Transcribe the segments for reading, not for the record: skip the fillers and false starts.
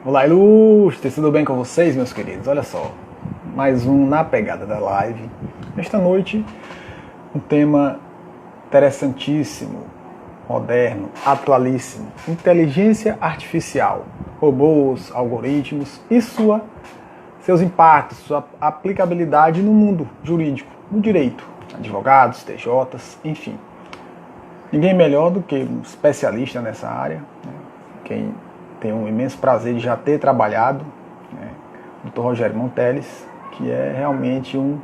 Olá, ilustres! Tudo bem com vocês, meus queridos? Olha só, mais um Na Pegada da Live. Esta noite, um tema interessantíssimo, moderno, atualíssimo. Inteligência artificial, robôs, algoritmos e seus impactos, sua aplicabilidade no mundo jurídico, no direito, advogados, TJs, enfim. Ninguém melhor do que um especialista nessa área, né? Quem tem um imenso prazer de já ter trabalhado, né? O Dr. Rogério Monteles, que é realmente um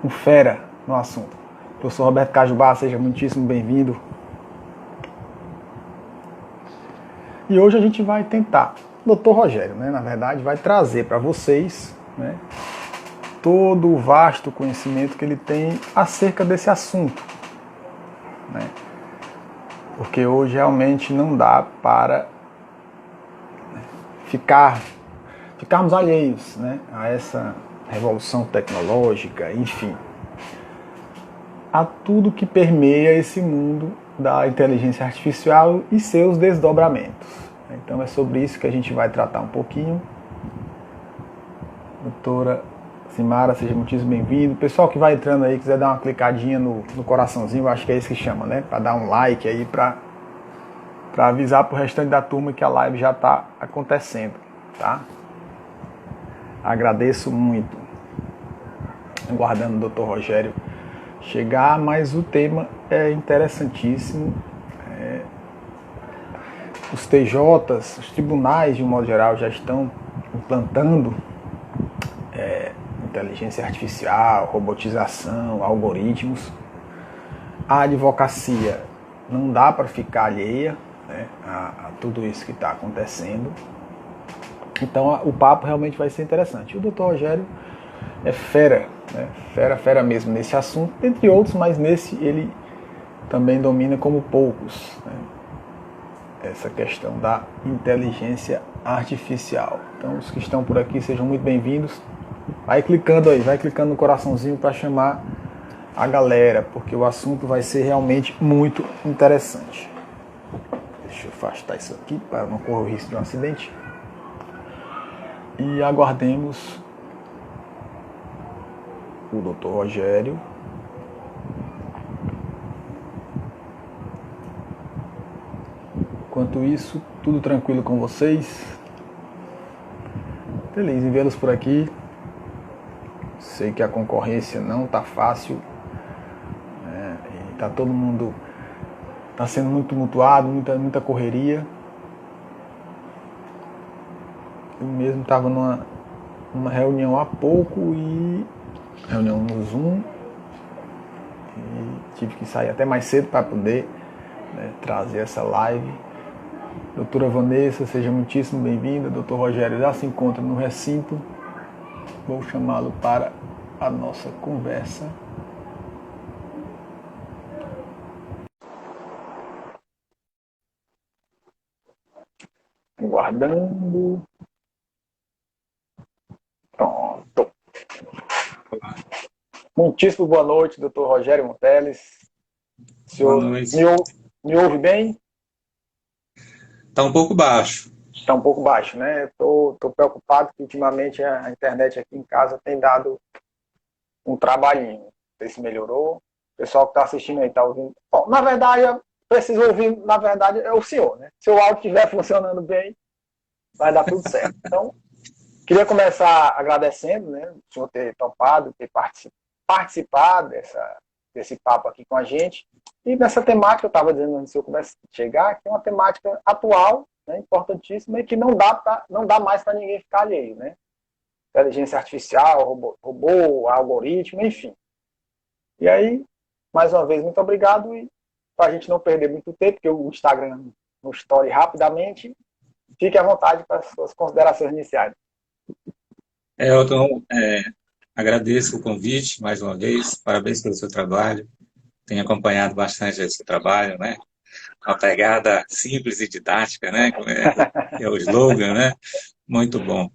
fera no assunto. Professor Roberto Cajubá, seja muitíssimo bem-vindo. E hoje a gente vai tentar, o Dr. Rogério, né, na verdade, vai trazer para vocês, né, todo o vasto conhecimento que ele tem acerca desse assunto, né? Porque hoje realmente não dá para ficarmos alheios, né, a essa revolução tecnológica, enfim, a tudo que permeia esse mundo da inteligência artificial e seus desdobramentos. Então é sobre isso que a gente vai tratar um pouquinho. Doutora Simara, seja muitíssimo bem-vindo. Pessoal que vai entrando aí, quiser dar uma clicadinha no coraçãozinho, acho que é isso que chama, né? Para dar um like aí, para avisar para o restante da turma que a live já está acontecendo, tá? Agradeço muito. Aguardando o Dr. Rogério chegar, mas o tema é interessantíssimo. Os TJs, os tribunais de um modo geral já estão implantando inteligência artificial, robotização, algoritmos. A advocacia não dá para ficar alheia, né, a tudo isso que está acontecendo. Então o papo realmente vai ser interessante. O Dr. Rogério é fera, né, fera mesmo nesse assunto, entre outros, mas nesse ele também domina como poucos, né, essa questão da inteligência artificial. Então os que estão por aqui sejam muito bem-vindos. Vai clicando aí, vai clicando no coraçãozinho para chamar a galera, porque o assunto vai ser realmente muito interessante. Deixa eu afastar isso aqui para não correr o risco de um acidente. E aguardemos o Dr. Rogério. Enquanto isso, tudo tranquilo com vocês? Feliz em vê-los por aqui. Sei que a concorrência não está fácil, né? E tá todo mundo está sendo muito tumultuado, muita correria. Eu mesmo estava numa reunião há pouco, reunião no Zoom, e tive que sair até mais cedo para poder, né, trazer essa live. Doutora Vanessa, seja muitíssimo bem-vinda. Doutor Rogério já se encontra no recinto. Vou chamá-lo para a nossa conversa. Guardando. Pronto. Muitíssimo boa noite, doutor Rogério Monteles. O Boa senhor noite. me ouve bem? Está um pouco baixo. Está um pouco baixo, né? Estou preocupado que ultimamente a internet aqui em casa tem dado um trabalhinho. Não sei se melhorou. O pessoal que está assistindo aí está ouvindo. Bom, na verdade, eu preciso ouvir, na verdade, é o senhor, né? Se o áudio estiver funcionando bem, vai dar tudo certo. Então, queria começar agradecendo, né, o senhor ter topado, ter participado desse papo aqui com a gente. E nessa temática, eu estava dizendo antes de eu começar a chegar, que é uma temática atual, né, importantíssima, e que não dá mais para ninguém ficar alheio, né? Inteligência artificial, robô, algoritmo, enfim. E aí, mais uma vez, muito obrigado. E para a gente não perder muito tempo, porque o Instagram no story rapidamente, fique à vontade para as suas considerações iniciais. Elton, agradeço o convite mais uma vez. Parabéns pelo seu trabalho. Tenho acompanhado bastante esse seu trabalho, né? Uma pegada simples e didática, né? Como é o slogan, né? Muito bom.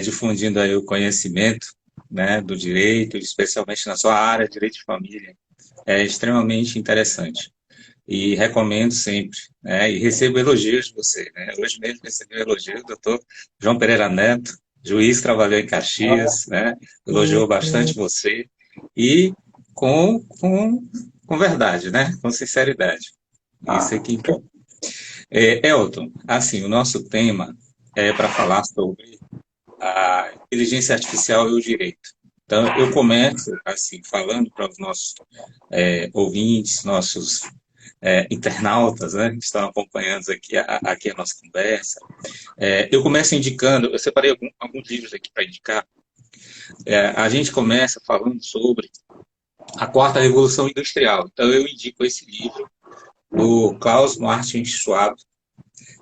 Difundindo aí o conhecimento, né, do direito, especialmente na sua área, direito de família. É extremamente interessante. e recomendo sempre, né? E recebo elogios de você, né? Hoje mesmo recebi um elogio do doutor João Pereira Neto, juiz, trabalhou em Caxias, né? Elogiou bastante você e com, com, com verdade, né? Com sinceridade. Isso é que importa. Elton, assim, o nosso tema é para falar sobre a inteligência artificial e o direito. Então, eu começo, assim, falando para os nossos ouvintes, nossos internautas, né, que estão acompanhando aqui a nossa conversa. Eu começo indicando, eu separei alguns livros aqui para indicar. A gente começa falando sobre a quarta revolução industrial. Então, eu indico esse livro do Klaus Martin Schwab.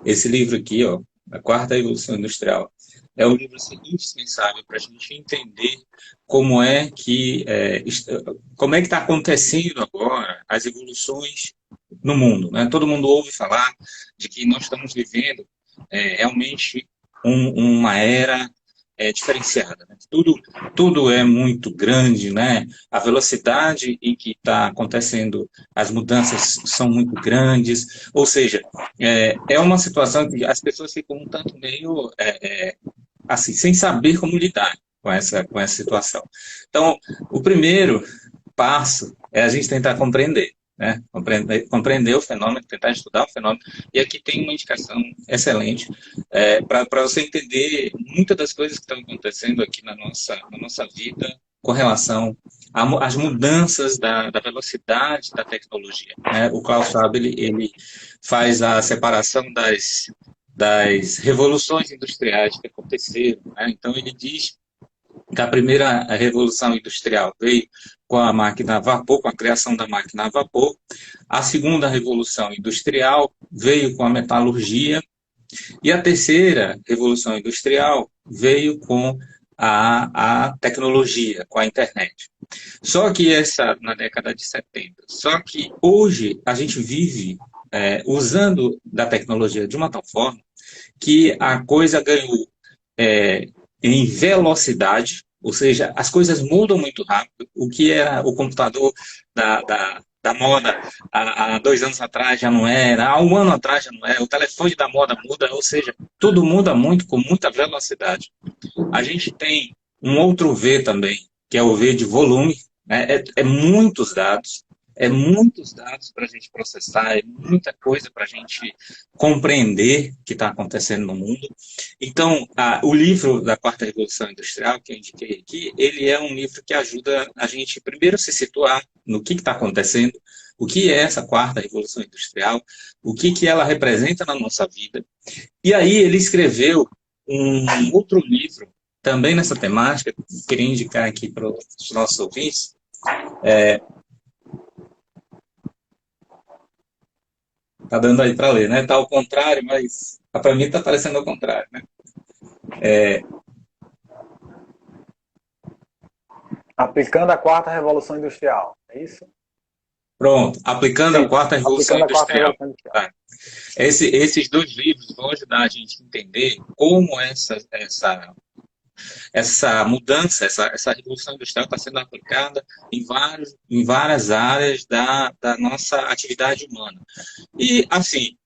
Esse livro aqui, ó, A Quarta Revolução Industrial, é um livro assim, indispensável para a gente entender como é que está acontecendo agora as evoluções no mundo, né? Todo mundo ouve falar de que nós estamos vivendo realmente uma era diferenciada, né? Tudo é muito grande, né? A velocidade em que está acontecendo as mudanças são muito grandes, ou seja, é uma situação que as pessoas ficam um tanto meio assim, sem saber como lidar com essa situação. Então, o primeiro passo é a gente tentar compreender, né? Compreender o fenômeno, tentar estudar o fenômeno. E aqui tem uma indicação excelente para você entender muitas das coisas que estão acontecendo aqui na nossa vida com relação às mudanças da velocidade da tecnologia, né? O Klaus Schwab ele faz a separação das revoluções industriais que aconteceram, né? Então ele diz que a primeira revolução industrial veio com a máquina a vapor, com a criação da máquina a vapor. A segunda revolução industrial veio com a metalurgia. E a terceira revolução industrial veio com a tecnologia, com a internet. Só que essa, na década de 70. Só que hoje a gente vive usando da tecnologia de uma tal forma que a coisa ganhou em velocidade, ou seja, as coisas mudam muito rápido. O que era o computador da moda há 2 anos atrás já não era, há um ano atrás já não era, o telefone da moda muda, ou seja, tudo muda muito com muita velocidade. A gente tem um outro V também, que é o V de volume, né? Muitos dados para a gente processar, é muita coisa para a gente compreender o que está acontecendo no mundo. Então, o livro da Quarta Revolução Industrial, que eu indiquei aqui, ele é um livro que ajuda a gente, primeiro, se situar no que está acontecendo, o que é essa Quarta Revolução Industrial, o que ela representa na nossa vida. E aí ele escreveu um outro livro, também nessa temática, que eu queria indicar aqui para os nossos ouvintes. Tá dando aí para ler, né? Tá ao contrário, mas para mim tá parecendo ao contrário, né? Aplicando a quarta revolução industrial, é isso? Pronto, aplicando a quarta revolução industrial. Tá. Esses dois livros vão ajudar a gente a entender como essa mudança, essa revolução industrial está sendo aplicada em várias áreas da nossa atividade humana. E, assim,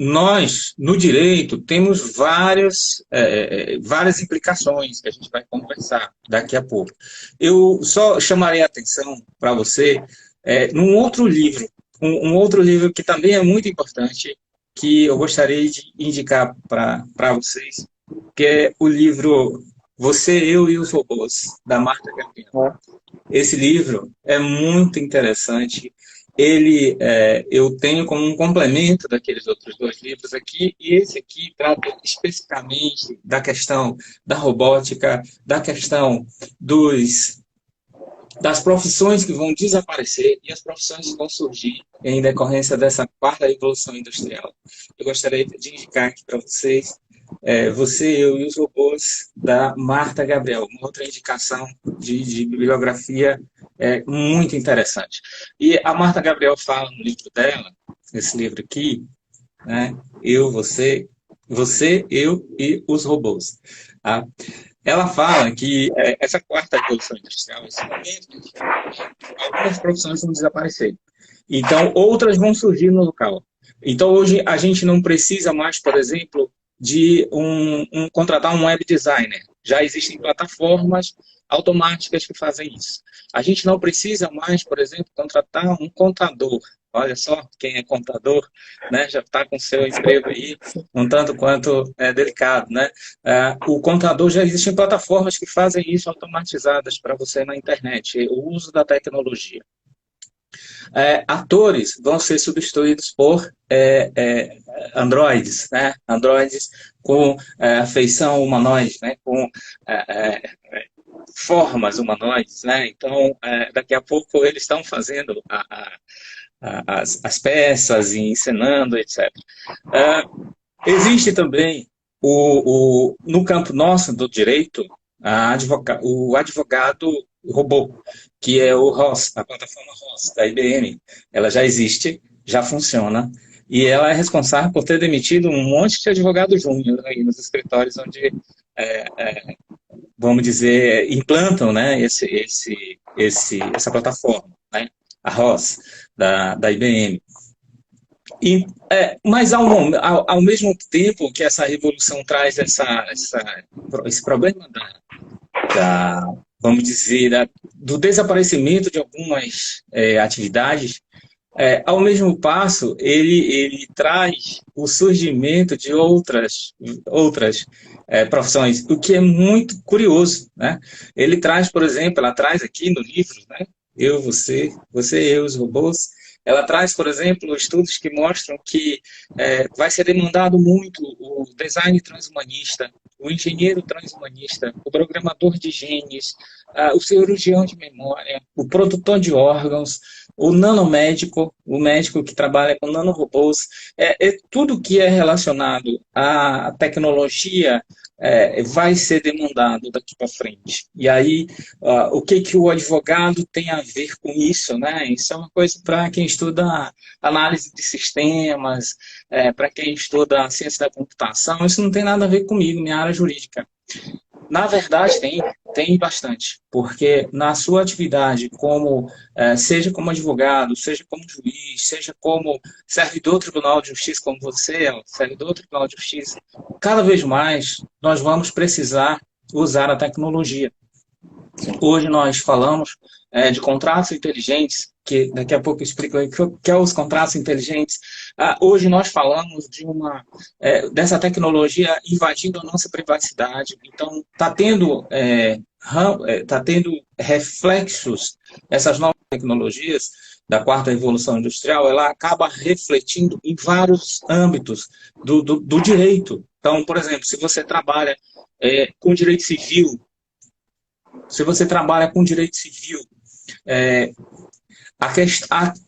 nós, no direito, temos várias implicações que a gente vai conversar daqui a pouco. Eu só chamarei a atenção para você num outro livro, um outro livro que também é muito importante, que eu gostaria de indicar para vocês, que é o livro Você, Eu e os Robôs, da Marta Gabriel. Esse livro é muito interessante. Eu tenho como um complemento daqueles outros dois livros aqui, e esse aqui trata especificamente da questão da robótica, da questão das profissões que vão desaparecer e as profissões que vão surgir em decorrência dessa quarta revolução industrial. Eu gostaria de indicar aqui para vocês Você, Eu e os Robôs, da Marta Gabriel, uma outra indicação de bibliografia muito interessante. E a Marta Gabriel fala no livro dela, esse livro aqui, né, Você, Eu e os Robôs. Tá? Ela fala que essa quarta revolução industrial, esse momento, algumas profissões vão desaparecer. Então, outras vão surgir no local. Então, hoje, a gente não precisa mais, por exemplo, de contratar um web designer. Já existem plataformas automáticas que fazem isso. A gente não precisa mais, por exemplo, contratar um contador. Olha só, quem é contador, né, já está com seu emprego aí um tanto quanto delicado, né? O contador, já existem plataformas que fazem isso automatizadas para você na internet, o uso da tecnologia. Atores vão ser substituídos por androides, né? Androides com feição humanoide, né? Com formas humanoides, né? Então, daqui a pouco eles estão fazendo as peças e encenando, etc. Existe também, no campo nosso do direito, o advogado robô, que é o ROS, a plataforma ROS da IBM. Ela já existe, já funciona, e ela é responsável por ter demitido um monte de advogado júnior aí nos escritórios onde, vamos dizer, implantam, né, essa plataforma, né, a ROS da IBM. Mas ao mesmo tempo que essa revolução traz esse problema vamos dizer, do desaparecimento de algumas atividades, ao mesmo passo, ele traz o surgimento de outras profissões, o que é muito curioso, né? Ele traz, por exemplo, ela traz aqui no livro, né? Eu, você, eu, os robôs. Ela traz, por exemplo, estudos que mostram que vai ser demandado muito o design transhumanista, o engenheiro transhumanista, o programador de genes, o cirurgião de memória, o produtor de órgãos, o nanomédico, o médico que trabalha com nanorobôs. Tudo que é relacionado à tecnologia vai ser demandado daqui para frente. E aí, o que o advogado tem a ver com isso, né? Isso é uma coisa para quem estuda análise de sistemas, para quem estuda ciência da computação. Isso não tem nada a ver comigo, minha área jurídica. Na verdade, tem bastante, porque na sua atividade, seja como advogado, seja como juiz, seja como servidor do Tribunal de Justiça, como você é, servidor do Tribunal de Justiça, cada vez mais nós vamos precisar usar a tecnologia. Hoje nós falamos de contratos inteligentes, que daqui a pouco eu explico aí o que é os contratos inteligentes. Hoje nós falamos dessa tecnologia invadindo a nossa privacidade. Então, está tendo reflexos, essas novas tecnologias da quarta revolução industrial, ela acaba refletindo em vários âmbitos do direito. Então, por exemplo, se você trabalha com direito civil,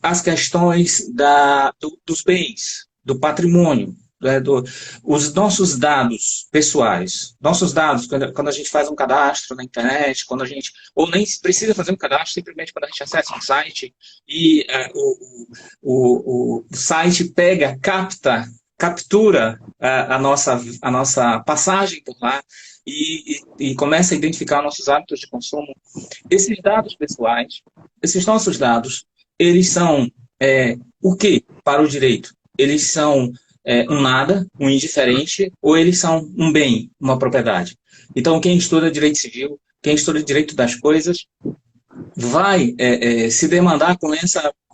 as questões dos bens, do patrimônio, os nossos dados pessoais, quando a gente faz um cadastro na internet, ou nem precisa fazer um cadastro, simplesmente quando a gente acessa um site e o site captura a nossa passagem por lá e começa a identificar nossos hábitos de consumo. Esses dados pessoais, esses nossos dados, eles são o quê para o direito? Eles são um nada, um indiferente, ou eles são um bem, uma propriedade? Então, quem estuda direito civil, quem estuda direito das coisas, vai se demandar com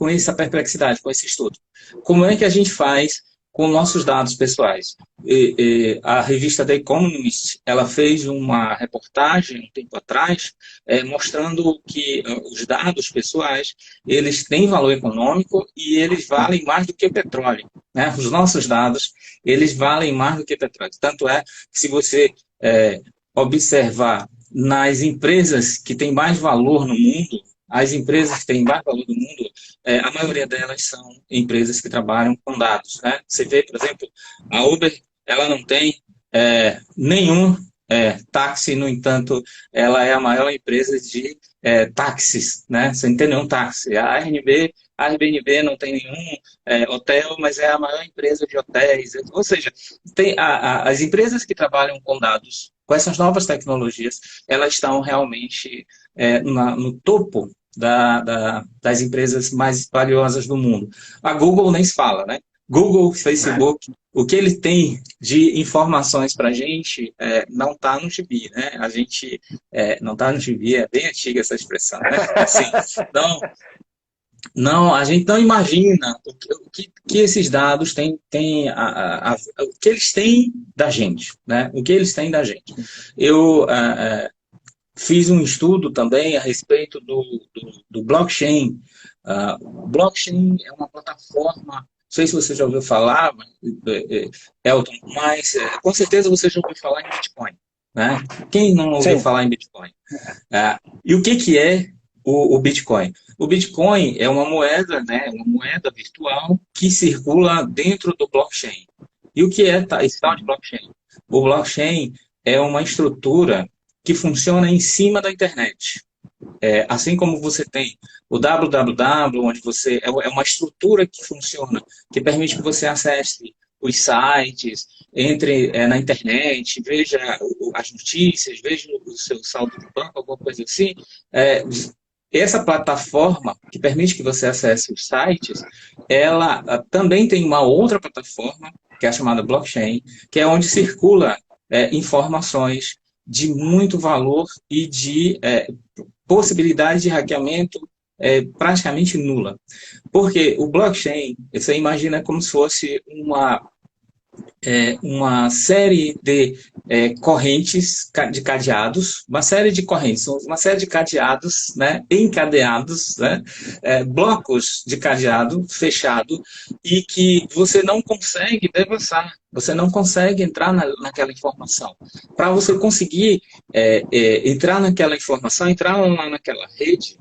essa perplexidade, com esse estudo. Como é que a gente faz com nossos dados pessoais? A revista The Economist, ela fez uma reportagem um tempo atrás, mostrando que os dados pessoais, eles têm valor econômico e eles valem mais do que petróleo, né? Os nossos dados, eles valem mais do que petróleo. Tanto é que se você observar nas empresas que têm mais valor no mundo, as empresas que têm mais valor no mundo, a maioria delas são empresas que trabalham com dados, né? Você vê, por exemplo, a Uber, ela não tem nenhum táxi, no entanto, ela é a maior empresa de táxis, né? Você não tem nenhum táxi. A Airbnb não tem nenhum hotel, mas é a maior empresa de hotéis. Ou seja, tem as empresas que trabalham com dados, com essas novas tecnologias, elas estão realmente no topo das empresas mais valiosas do mundo. A Google nem se fala, né? Google, Facebook, o que ele tem de informações para a gente não está no gibi, né? A gente não está no gibi, é bem antiga essa expressão, né? Assim, não, a gente não imagina que esses dados têm o que eles têm da gente, né? O que eles têm da gente. Eu fiz um estudo também a respeito do blockchain. Blockchain é uma plataforma, não sei se você já ouviu falar, Elton, mas com certeza você já ouviu falar em Bitcoin, né? Quem não ouviu falar em Bitcoin? E o que é o Bitcoin? O Bitcoin é uma moeda, né? Uma moeda virtual que circula dentro do blockchain. E o que é esse tal de blockchain? O blockchain é uma estrutura que funciona em cima da internet. Assim como você tem o www, onde é uma estrutura que funciona, que permite que você acesse os sites, entre na internet, veja as notícias, veja o seu saldo do banco, alguma coisa assim. Essa plataforma que permite que você acesse os sites, ela também tem uma outra plataforma, que é a chamada blockchain, que é onde circula informações de muito valor e de possibilidade de hackeamento praticamente nula. Porque o blockchain, você imagina como se fosse uma série de correntes de cadeados, uma série de correntes, uma série de cadeados, né, encadeados, né, blocos de cadeado fechado, e que você não consegue devassar, você não consegue entrar naquela informação. Para você conseguir entrar naquela informação, entrar lá naquela rede,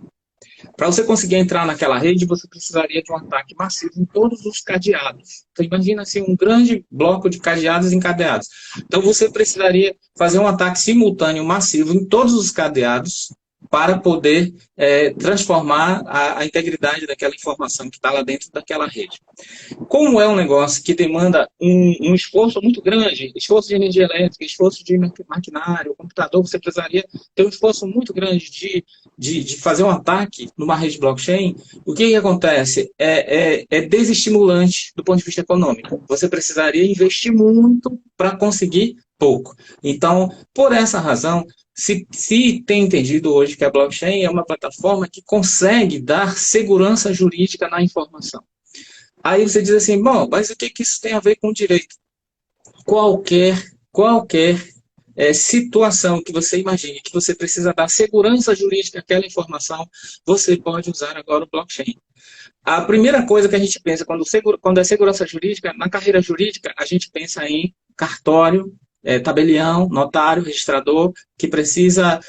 para você conseguir entrar naquela rede, você precisaria de um ataque massivo em todos os cadeados. Então, imagina assim, um grande bloco de cadeados encadeados. Então, você precisaria fazer um ataque simultâneo massivo em todos os cadeados para poder transformar a integridade daquela informação que está lá dentro daquela rede. Como é um negócio que demanda um esforço muito grande, esforço de energia elétrica, esforço de maquinário, computador, você precisaria ter um esforço muito grande de fazer um ataque numa rede blockchain. O que acontece? É desestimulante do ponto de vista econômico. Você precisaria investir muito para conseguir pouco. Então, por essa razão, se tem entendido hoje que a blockchain é uma plataforma que consegue dar segurança jurídica na informação. Aí você diz assim, bom, mas o que isso tem a ver com direito? Qualquer situação que você imagine que você precisa dar segurança jurídica àquela informação, você pode usar agora o blockchain. A primeira coisa que a gente pensa quando é segurança jurídica, na carreira jurídica, a gente pensa em cartório, tabelião, notário, registrador, que precisa,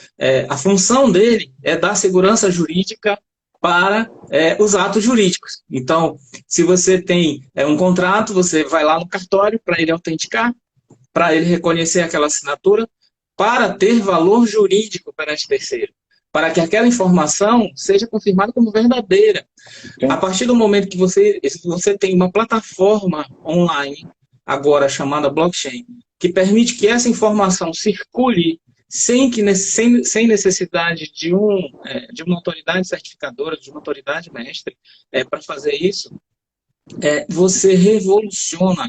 a função dele é dar segurança jurídica para os atos jurídicos. Então, se você tem um contrato, você vai lá no cartório para ele autenticar, para ele reconhecer aquela assinatura, para ter valor jurídico perante terceiro, para que aquela informação seja confirmada como verdadeira. Sim. A partir do momento que você tem uma plataforma online, agora chamada blockchain, que permite que essa informação circule sem necessidade de uma autoridade certificadora, de uma autoridade mestre para fazer isso, você revoluciona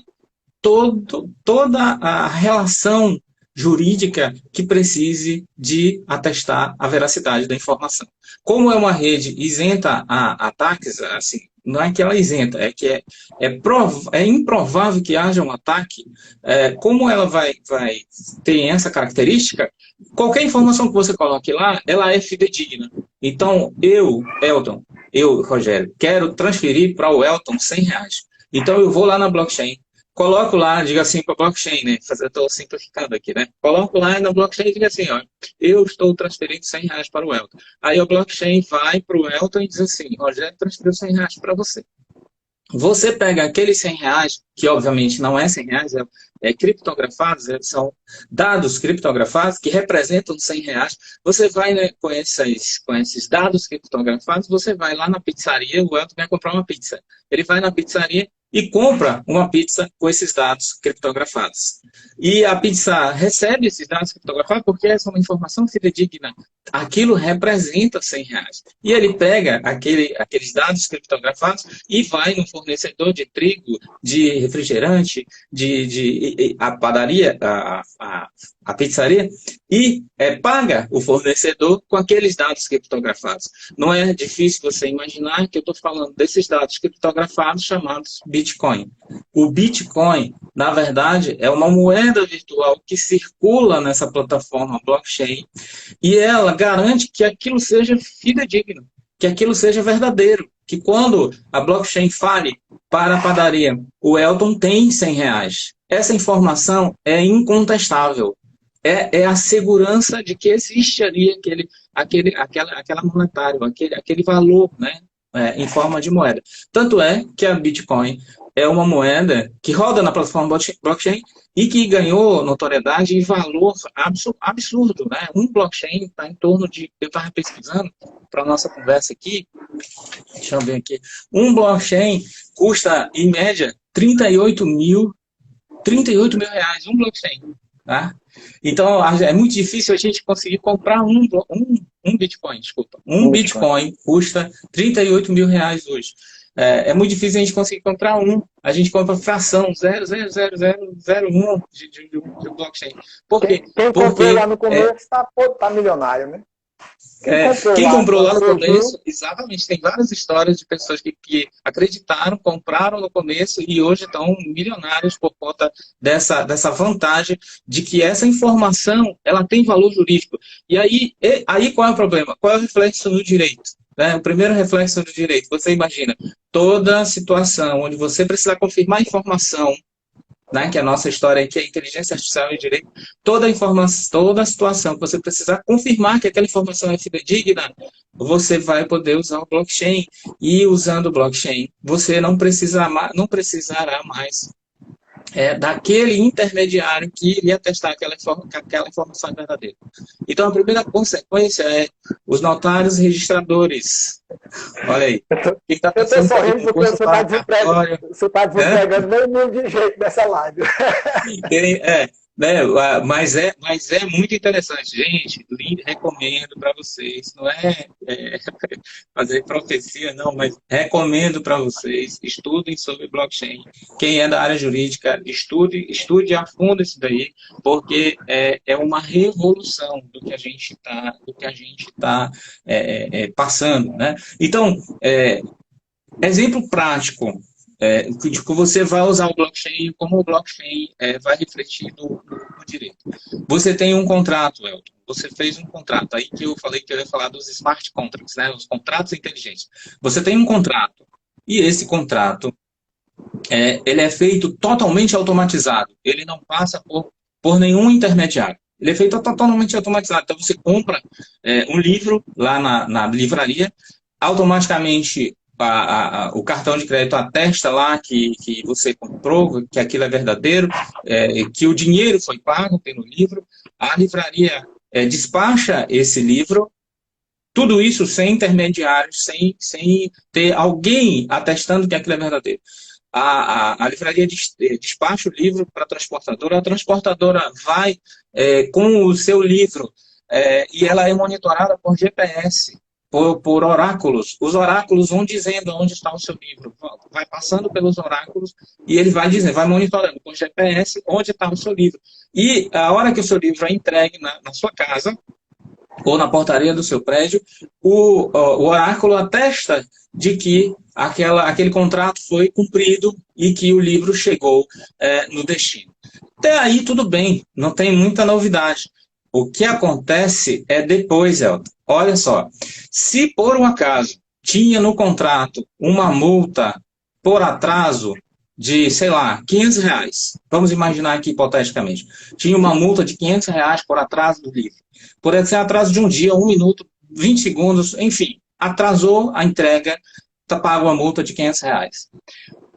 toda a relação jurídica que precise de atestar a veracidade da informação. Como é uma rede isenta a ataques, assim, não é que ela é isenta, é que é improvável que haja um ataque. Como ela vai ter essa característica, qualquer informação que você coloque lá, ela é fidedigna. Então, Elton, Rogério, quero transferir para o Elton R$100. Então, eu vou lá na blockchain, coloco lá, diga assim para a blockchain, né? Eu estou simplificando aqui, né? Coloco lá na blockchain e diga assim, ó, eu estou transferindo R$100 para o Elton. Aí a blockchain vai para o Elton e diz assim, Rogério transferiu R$100 para você. Você pega aqueles R$100, que obviamente não é R$100, criptografados, são dados criptografados que representam R$100. Você vai, né, com esses dados criptografados, você vai lá na pizzaria, o Elton vai comprar uma pizza. Ele vai na pizzaria, e compra uma pizza com esses dados criptografados. E a pizza recebe esses dados criptografados porque essa é uma informação fidedigna. Aquilo representa R$ 100. E ele pega aqueles dados criptografados e vai no fornecedor de trigo, de refrigerante, a padaria, a pizzaria, e paga o fornecedor com aqueles dados criptografados. Não é difícil você imaginar que eu estou falando desses dados criptografados chamados Bitcoin. O Bitcoin, na verdade, é uma moeda virtual que circula nessa plataforma blockchain e ela garante que aquilo seja fidedigno, que aquilo seja verdadeiro, que quando a blockchain fale para a padaria, o Elton tem R$ 100. Essa informação é incontestável. É a segurança de que existe ali aquela monetário, aquele valor, né, em forma de moeda. Tanto é que a Bitcoin é uma moeda que roda na plataforma blockchain e que ganhou notoriedade e valor absurdo. Né? Um blockchain está em torno de... Eu estava pesquisando para a nossa conversa aqui, deixa eu ver aqui. Um blockchain custa, em média, 38 mil reais, um blockchain. Tá? Então, é muito difícil a gente conseguir comprar um Bitcoin, desculpa. Um Bitcoin custa 38 mil reais hoje. É muito difícil a gente conseguir comprar um. A gente compra fração 0,00001 de blockchain. Por quê? Quem comprou lá no começo tá milionário, né? Quem comprou lá no começo, exatamente, tem várias histórias de pessoas que acreditaram, compraram no começo e hoje estão milionários por conta dessa vantagem de que essa informação ela tem valor jurídico. E aí qual é o problema? Qual é o reflexo no direito? O primeiro reflexo do direito, você imagina, toda situação onde você precisar confirmar informação, né, que a nossa história aqui é inteligência artificial e direito, toda a situação que você precisar confirmar que aquela informação é fidedigna, você vai poder usar o blockchain. E usando o blockchain, você não precisará mais daquele intermediário que iria testar que aquela informação é verdadeira. Então, a primeira consequência é os notários registradores. Olha aí. Eu estou sorrindo porque você está desempregando meio mundo de jeito nessa live. Mas é muito interessante. Gente, recomendo para vocês. Não é fazer profecia, não, mas recomendo para vocês. Estudem sobre blockchain. Quem é da área jurídica, estude a fundo isso daí, porque é uma revolução do que a gente está passando. Né? Então, exemplo prático. Que você vai usar o blockchain, como o blockchain vai refletir no direito. Você tem um contrato, Elton. Você fez um contrato. Aí que eu falei que eu ia falar dos smart contracts, né? Os contratos inteligentes. Você tem um contrato. E esse contrato, ele é feito totalmente automatizado. Ele não passa por nenhum intermediário. Ele é feito totalmente automatizado. Então, você compra um livro lá na livraria, automaticamente o cartão de crédito atesta lá que você comprou, que aquilo é verdadeiro, que o dinheiro foi pago pelo livro, a livraria despacha esse livro, tudo isso sem intermediários, sem ter alguém atestando que aquilo é verdadeiro. A livraria despacha o livro para a transportadora vai com o seu livro e ela é monitorada por GPS, por oráculos. Os oráculos vão dizendo onde está o seu livro. Vai passando pelos oráculos e ele vai dizendo, vai monitorando por GPS onde está o seu livro. E a hora que o seu livro é entregue na sua casa ou na portaria do seu prédio, o oráculo atesta de que aquele contrato foi cumprido e que o livro chegou no destino. Até aí tudo bem, não tem muita novidade. O que acontece é depois, Elton. Olha só, se por um acaso tinha no contrato uma multa por atraso de, sei lá, R$ 500, vamos imaginar aqui hipoteticamente, tinha uma multa de R$ 500 por atraso do livro. Por ser atraso de um dia, 1 minuto, 20 segundos, enfim, atrasou a entrega, paga uma multa de R$ 500.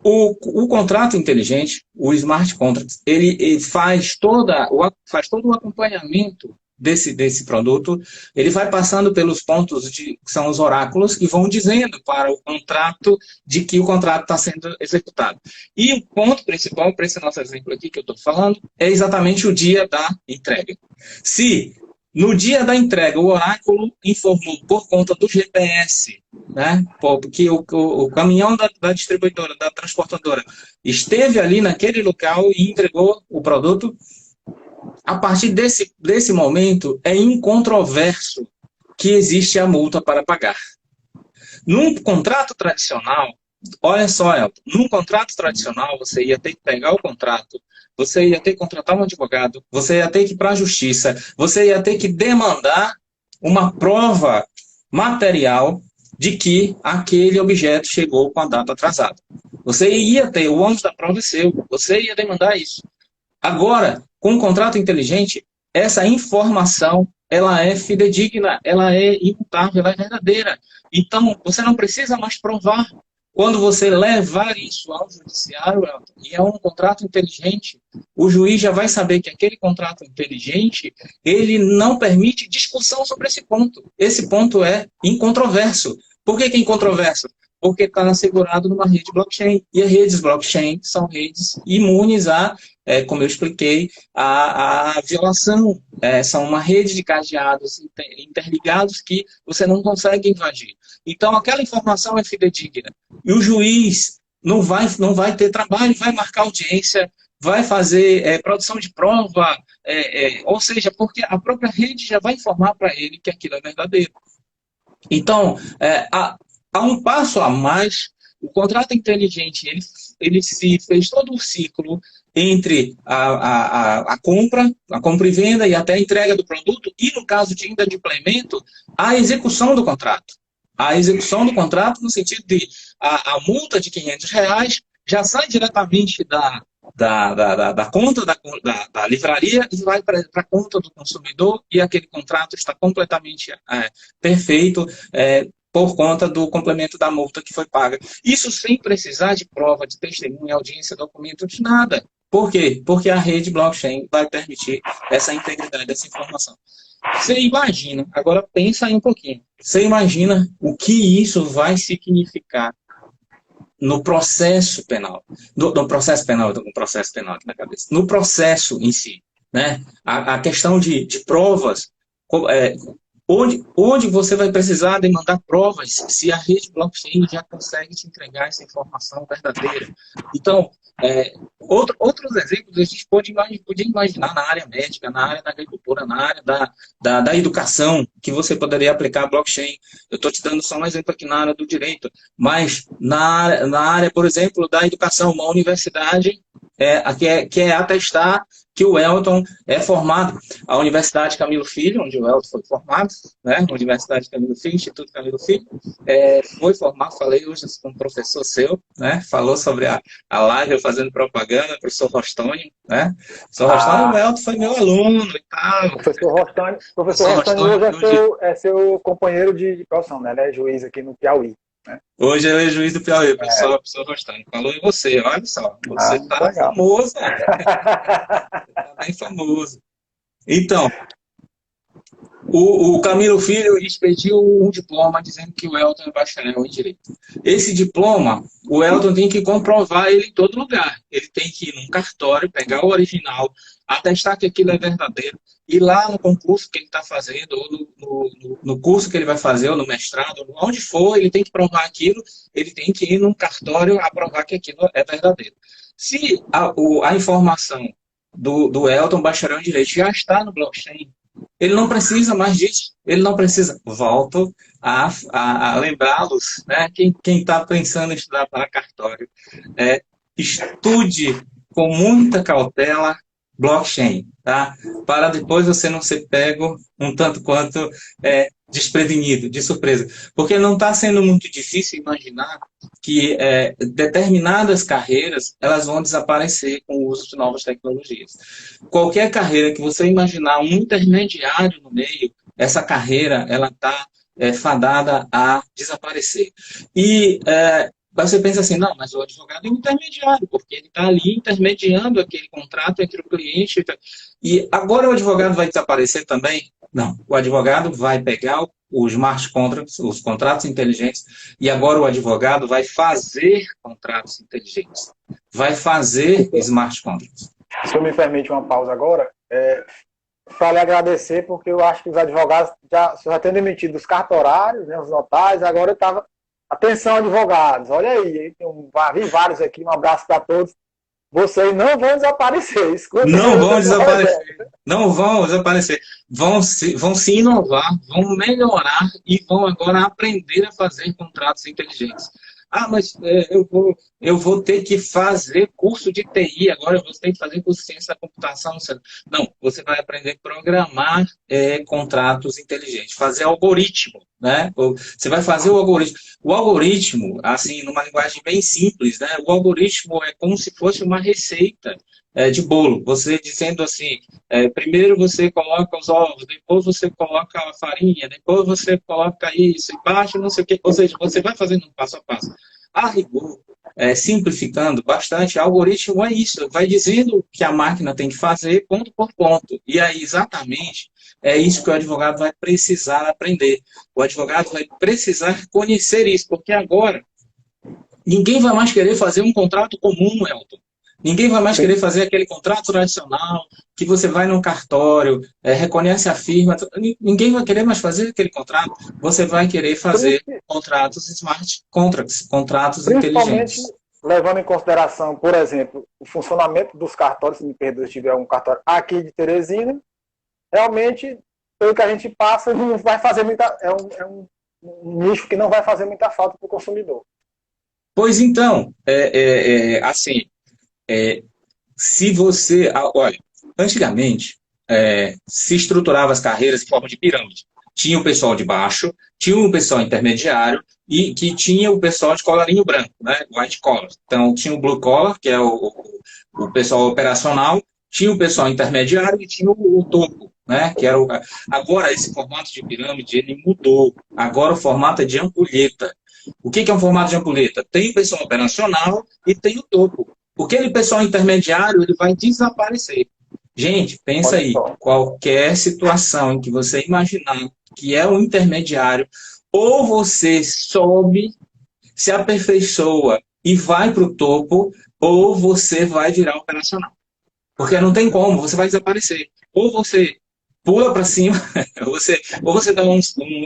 O contrato inteligente, o smart contract, ele faz todo o acompanhamento desse produto, ele vai passando pelos pontos que são os oráculos, que vão dizendo para o contrato de que o contrato está sendo executado. E o ponto principal, para esse nosso exemplo aqui que eu estou falando, é exatamente o dia da entrega. Se no dia da entrega o oráculo informou por conta do GPS, né, que o caminhão da distribuidora, da transportadora, esteve ali naquele local e entregou o produto, a partir desse momento é incontroverso que existe a multa para pagar. Num contrato tradicional, olha só, Elton, num contrato tradicional você ia ter que pegar o contrato, você ia ter que contratar um advogado, você ia ter que ir para a justiça, você ia ter que demandar uma prova material de que aquele objeto chegou com a data atrasada. Você ia ter, o ônus da prova é seu, você ia demandar isso. Agora, com um contrato inteligente, essa informação ela é fidedigna, ela é imutável, ela é verdadeira. Então, você não precisa mais provar. Quando você levar isso ao judiciário, e é um contrato inteligente, o juiz já vai saber que aquele contrato inteligente, ele não permite discussão sobre esse ponto. Esse ponto é incontroverso. Por que é incontroverso? Porque está assegurado numa rede blockchain. E as redes blockchain são redes imunes a, como eu expliquei, a violação. São uma rede de cadeados interligados que você não consegue invadir. Então, aquela informação é fidedigna. E o juiz não vai ter trabalho, vai marcar audiência, vai fazer produção de prova, ou seja, porque a própria rede já vai informar para ele que aquilo é verdadeiro. Então, há um passo a mais, o contrato inteligente, ele se fez todo um ciclo entre a compra e venda e até a entrega do produto, e no caso de inadimplemento, a execução do contrato. A execução do contrato no sentido de a multa de R$500 já sai diretamente da conta da livraria e vai para a conta do consumidor, e aquele contrato está completamente perfeito, por conta do complemento da multa que foi paga. Isso sem precisar de prova, de testemunha, audiência, documento, de nada. Por quê? Porque a rede blockchain vai permitir essa integridade dessa informação. Você imagina, agora pensa aí um pouquinho, você imagina o que isso vai significar no processo penal, no processo penal aqui na cabeça, no processo em si, né? A questão de provas, onde você vai precisar demandar provas se a rede blockchain já consegue te entregar essa informação verdadeira. Então, outros exemplos a gente podia imaginar na área médica, na área da agricultura, na área da educação, que você poderia aplicar a blockchain. Eu estou te dando só um exemplo aqui na área do direito, mas na área, por exemplo, da educação, uma universidade que é atestar que o Elton é formado. A Universidade Camilo Filho, onde o Elton foi formado, né? Universidade Camilo Filho, Instituto Camilo Filho, foi formado, falei hoje com um professor seu, né? Falou sobre a live, eu fazendo propaganda, professor Rostônio, né? Professor Rostônio, o Elton foi meu aluno e tal. Professor Rostônio hoje é seu companheiro de profissão, né? Ele é juiz aqui no Piauí. Hoje ele é juiz do Piauí, professor Rostônio. Falou em você, olha só. Você está famoso, né? Você está bem famoso. Então, o Camilo Filho expediu um diploma dizendo que o Elton é bacharel em Direito. Esse diploma, o Elton tem que comprovar ele em todo lugar. Ele tem que ir num cartório, pegar o original, atestar que aquilo é verdadeiro, ir lá no concurso que ele está fazendo, ou no curso que ele vai fazer, ou no mestrado, onde for, ele tem que provar aquilo, ele tem que ir num cartório a provar que aquilo é verdadeiro. Se a informação do Elton, bacharel em Direito, já está no blockchain, ele não precisa mais disso, ele não precisa. Volto a lembrá-los, né? Quem está pensando em estudar para cartório, estude com muita cautela blockchain, tá? Para depois você não ser pego um tanto quanto desprevenido, de surpresa. Porque não está sendo muito difícil imaginar que determinadas carreiras elas vão desaparecer com o uso de novas tecnologias. Qualquer carreira que você imaginar um intermediário no meio, essa carreira ela está fadada a desaparecer. E você pensa assim, não, mas o advogado é um intermediário, porque ele está ali intermediando aquele contrato entre o cliente. E agora o advogado vai desaparecer também? Não, o advogado vai pegar os smart contracts, os contratos inteligentes, e agora o advogado vai fazer contratos inteligentes. Vai fazer smart contracts. Se você me permite uma pausa agora, para lhe agradecer, porque eu acho que os advogados já têm demitido os cartorários, né, os notários, agora eu estava... Atenção, advogados, olha aí, vi vários aqui, um abraço para todos. Vocês não vão desaparecer, escutem. Não vão desaparecer, não vão desaparecer. Vão se inovar, vão melhorar e vão agora aprender a fazer contratos inteligentes. Ah, mas eu vou ter que fazer curso de TI, agora eu vou ter que fazer curso de ciência da computação. Não, você vai aprender a programar contratos inteligentes, fazer algoritmo, né? Você vai fazer o algoritmo. O algoritmo, assim, numa linguagem bem simples, né? O algoritmo é como se fosse uma receita de bolo. Você dizendo assim, primeiro você coloca os ovos, depois você coloca a farinha, depois você coloca isso, embaixo não sei o quê. Ou seja, você vai fazendo um passo a passo. A rigor, simplificando bastante, algoritmo é isso, vai dizendo o que a máquina tem que fazer, ponto por ponto. E aí, exatamente, é isso que o advogado vai precisar aprender. O advogado vai precisar conhecer isso, porque agora ninguém vai mais querer fazer um contrato comum, Elton. Ninguém vai mais querer fazer aquele contrato tradicional, que você vai num cartório, reconhece a firma. Ninguém vai querer mais fazer aquele contrato. Você vai querer fazer contratos smart contracts, contratos inteligentes. Principalmente levando em consideração, por exemplo, o funcionamento dos cartórios, se me perdoe se tiver um cartório aqui de Teresina, realmente, pelo que a gente passa, não vai fazer muita... É um nicho que não vai fazer muita falta para o consumidor. Pois então, assim... se você... Olha, antigamente, se estruturava as carreiras em forma de pirâmide. Tinha o pessoal de baixo, tinha o pessoal intermediário e que tinha o pessoal de colarinho branco, né? White collar. Então, tinha o blue collar, que é o pessoal operacional, tinha o pessoal intermediário e tinha o topo, né? Que era Agora, esse formato de pirâmide, ele mudou. Agora, o formato é de ampulheta. O que é um formato de ampulheta? Tem o pessoal operacional e tem o topo. Aquele pessoal intermediário, ele vai desaparecer. Gente, pensa aí, qualquer situação em que você imaginar que é um intermediário, ou você sobe, se aperfeiçoa e vai para o topo, ou você vai virar operacional. Porque não tem como, você vai desaparecer. Ou você pula para cima, ou você dá um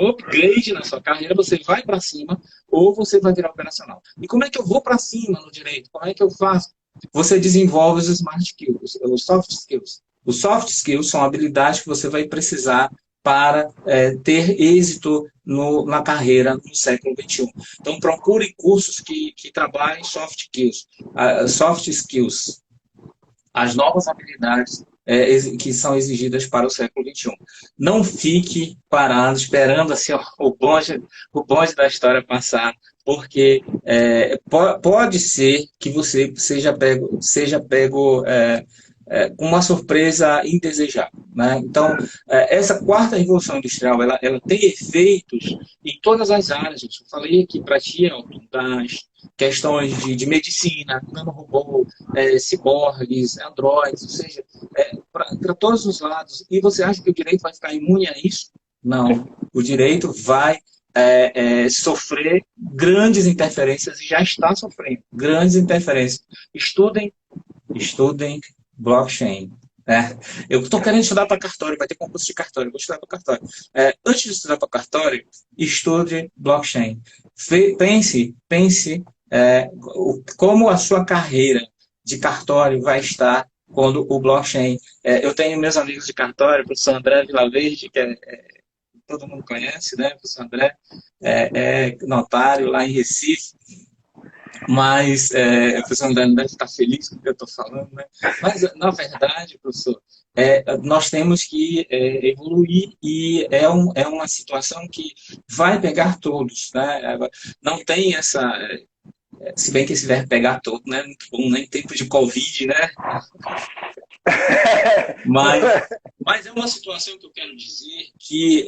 upgrade na sua carreira, você vai para cima, ou você vai virar operacional. E como é que eu vou para cima no direito? Como é que eu faço? Você desenvolve os smart skills, os soft skills. Os soft skills são habilidades que você vai precisar para ter êxito na carreira no século XXI. Então, procure cursos que trabalhem soft skills. Soft skills, as novas habilidades que são exigidas para o século XXI. Não fique parado, esperando assim, ó, o bonde da história passar, porque pode ser que você seja pego com uma surpresa indesejável, né? Então, essa quarta revolução industrial, ela tem efeitos em todas as áreas. Gente. Eu falei aqui para ti, Elton, das questões de medicina, nanorobô, ciborgues, androides, ou seja, para todos os lados. E você acha que o direito vai ficar imune a isso? Não. O direito vai sofrer grandes interferências e já está sofrendo grandes interferências. Estudem blockchain. Eu estou querendo estudar para cartório, vai ter concurso de cartório, vou estudar para cartório. Antes de estudar para cartório, estude blockchain. Pense como a sua carreira de cartório vai estar quando o blockchain... eu tenho meus amigos de cartório, o professor André Vilaverde, que todo mundo conhece, né? O professor André é notário lá em Recife. Mas o professor André não deve estar feliz com o que eu estou falando, né? Mas, na verdade, professor, nós temos que evoluir e é uma situação que vai pegar todos, né? Não tem essa... se bem que esse verbo pegar todo, né? Muito bom, né? Em tempo de Covid, né? Mas, mas é uma situação que eu quero dizer que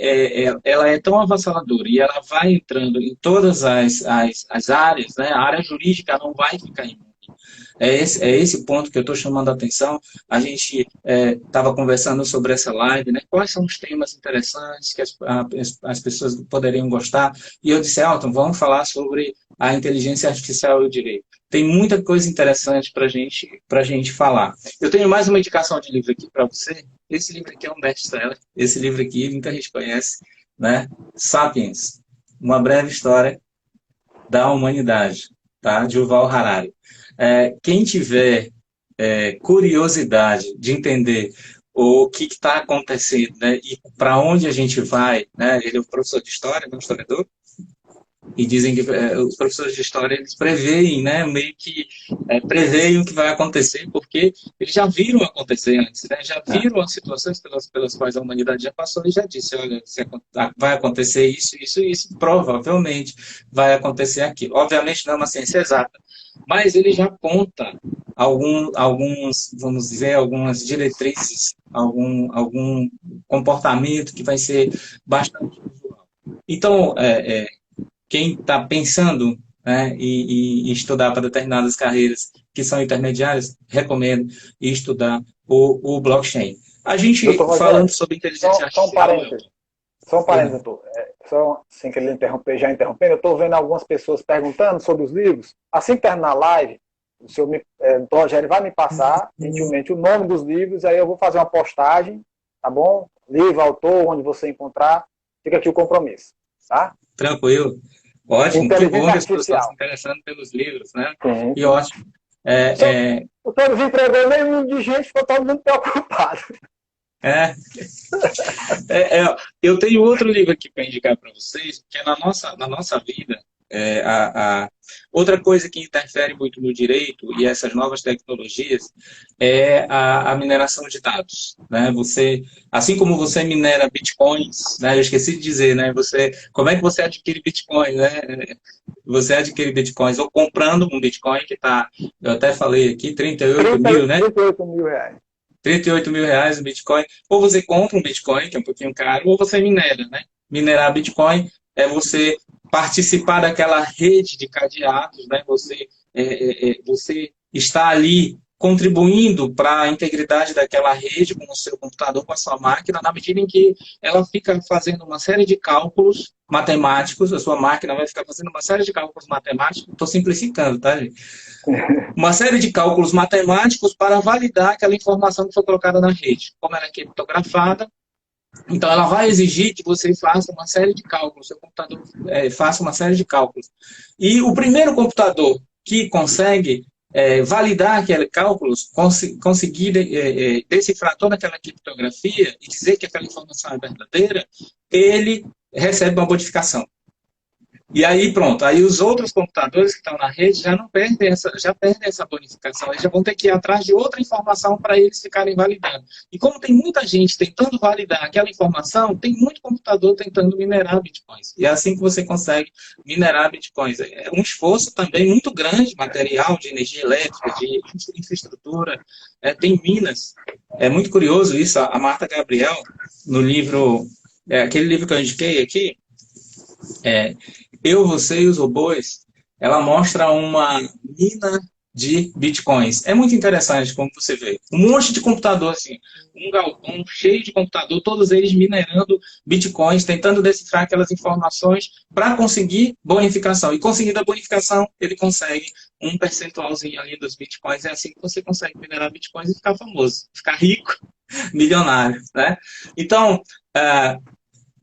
ela é tão avassaladora e ela vai entrando em todas as áreas, né? A área jurídica não vai ficar imune. É esse ponto que eu estou chamando a atenção. A gente estava conversando sobre essa live, né? Quais são os temas interessantes que as pessoas poderiam gostar. E eu disse, Elton, vamos falar sobre a inteligência artificial e o direito. Tem muita coisa interessante para gente falar. Eu tenho mais uma indicação de livro aqui para você. Esse livro aqui é um best-seller. Esse livro aqui muita gente conhece, né? Sapiens, uma breve história da humanidade, tá? De Yuval Harari. Quem tiver curiosidade de entender o que está acontecendo, né? E para onde a gente vai, né? Ele é um professor de história, um historiador. E dizem que os professores de história, eles preveem, né, meio que preveem o que vai acontecer, porque eles já viram acontecer antes, né, já viram as situações pelas quais a humanidade já passou e já disse, olha, vai acontecer isso, isso e isso, provavelmente vai acontecer aquilo. Obviamente não é uma ciência exata, mas ele já aponta alguns, vamos dizer, algumas diretrizes, algum comportamento que vai ser bastante usual. Então, quem está pensando, né, em estudar para determinadas carreiras que são intermediárias, recomendo estudar o blockchain. A gente Doutor falando Rogério, sobre inteligência só um artificial... parênteses. Só um Pois parênteses, não. doutor. Só sem querer interromper, já interrompendo, eu estou vendo algumas pessoas perguntando sobre os livros. Assim que terminar a live, o doutor Rogério vai me passar, gentilmente, o nome dos livros, aí eu vou fazer uma postagem, tá bom? Livro, autor, onde você encontrar. Fica aqui o compromisso, tá? Tranquilo. Ótimo, que bom Inteligência que as pessoas estão se artificial. interessando pelos livros, né? Sim, E sim. ótimo. É, O todo desempregou nenhum de gente, ficou todo mundo preocupado. é, eu tenho outro livro aqui para indicar para vocês, que é na nossa vida, outra coisa que interfere muito no direito e essas novas tecnologias é a mineração de dados, né? Assim como você minera bitcoins, né? Eu esqueci de dizer, né? Como é que você adquire bitcoin, né? Você adquire bitcoins ou comprando um bitcoin que está, eu até falei aqui, 38 mil, né? 38 mil reais. 38 mil reais o Bitcoin, ou você compra um Bitcoin, que é um pouquinho caro, ou você minera, né? Minerar Bitcoin é você participar daquela rede de cadeados, né? Você está ali contribuindo para a integridade daquela rede com o seu computador, com a sua máquina, na medida em que ela fica fazendo uma série de cálculos matemáticos, a sua máquina vai ficar fazendo uma série de cálculos matemáticos, estou simplificando, tá, gente? Uma série de cálculos matemáticos para validar aquela informação que foi colocada na rede. Como ela é criptografada, então ela vai exigir que você faça uma série de cálculos, seu computador faça uma série de cálculos. E o primeiro computador que consegue validar aqueles cálculos, conseguir decifrar toda aquela criptografia e dizer que aquela informação é verdadeira, ele recebe uma modificação. E aí, pronto, aí os outros computadores que estão na rede já perdem essa bonificação, eles já vão ter que ir atrás de outra informação para eles ficarem validando. E como tem muita gente tentando validar aquela informação, tem muito computador tentando minerar bitcoins. E é assim que você consegue minerar bitcoins. É um esforço também muito grande, material, de energia elétrica, de infraestrutura, tem minas. É muito curioso isso, a Marta Gabriel, no livro, aquele livro que eu indiquei aqui, Eu, Você e os Robôs, ela mostra uma mina de bitcoins. É muito interessante como você vê. Um monte de computador, assim, um galpão cheio de computador, todos eles minerando bitcoins, tentando decifrar aquelas informações para conseguir bonificação. E conseguindo a bonificação, ele consegue um percentualzinho ali dos bitcoins. É assim que você consegue minerar bitcoins e ficar famoso, ficar rico, milionário, né? Então,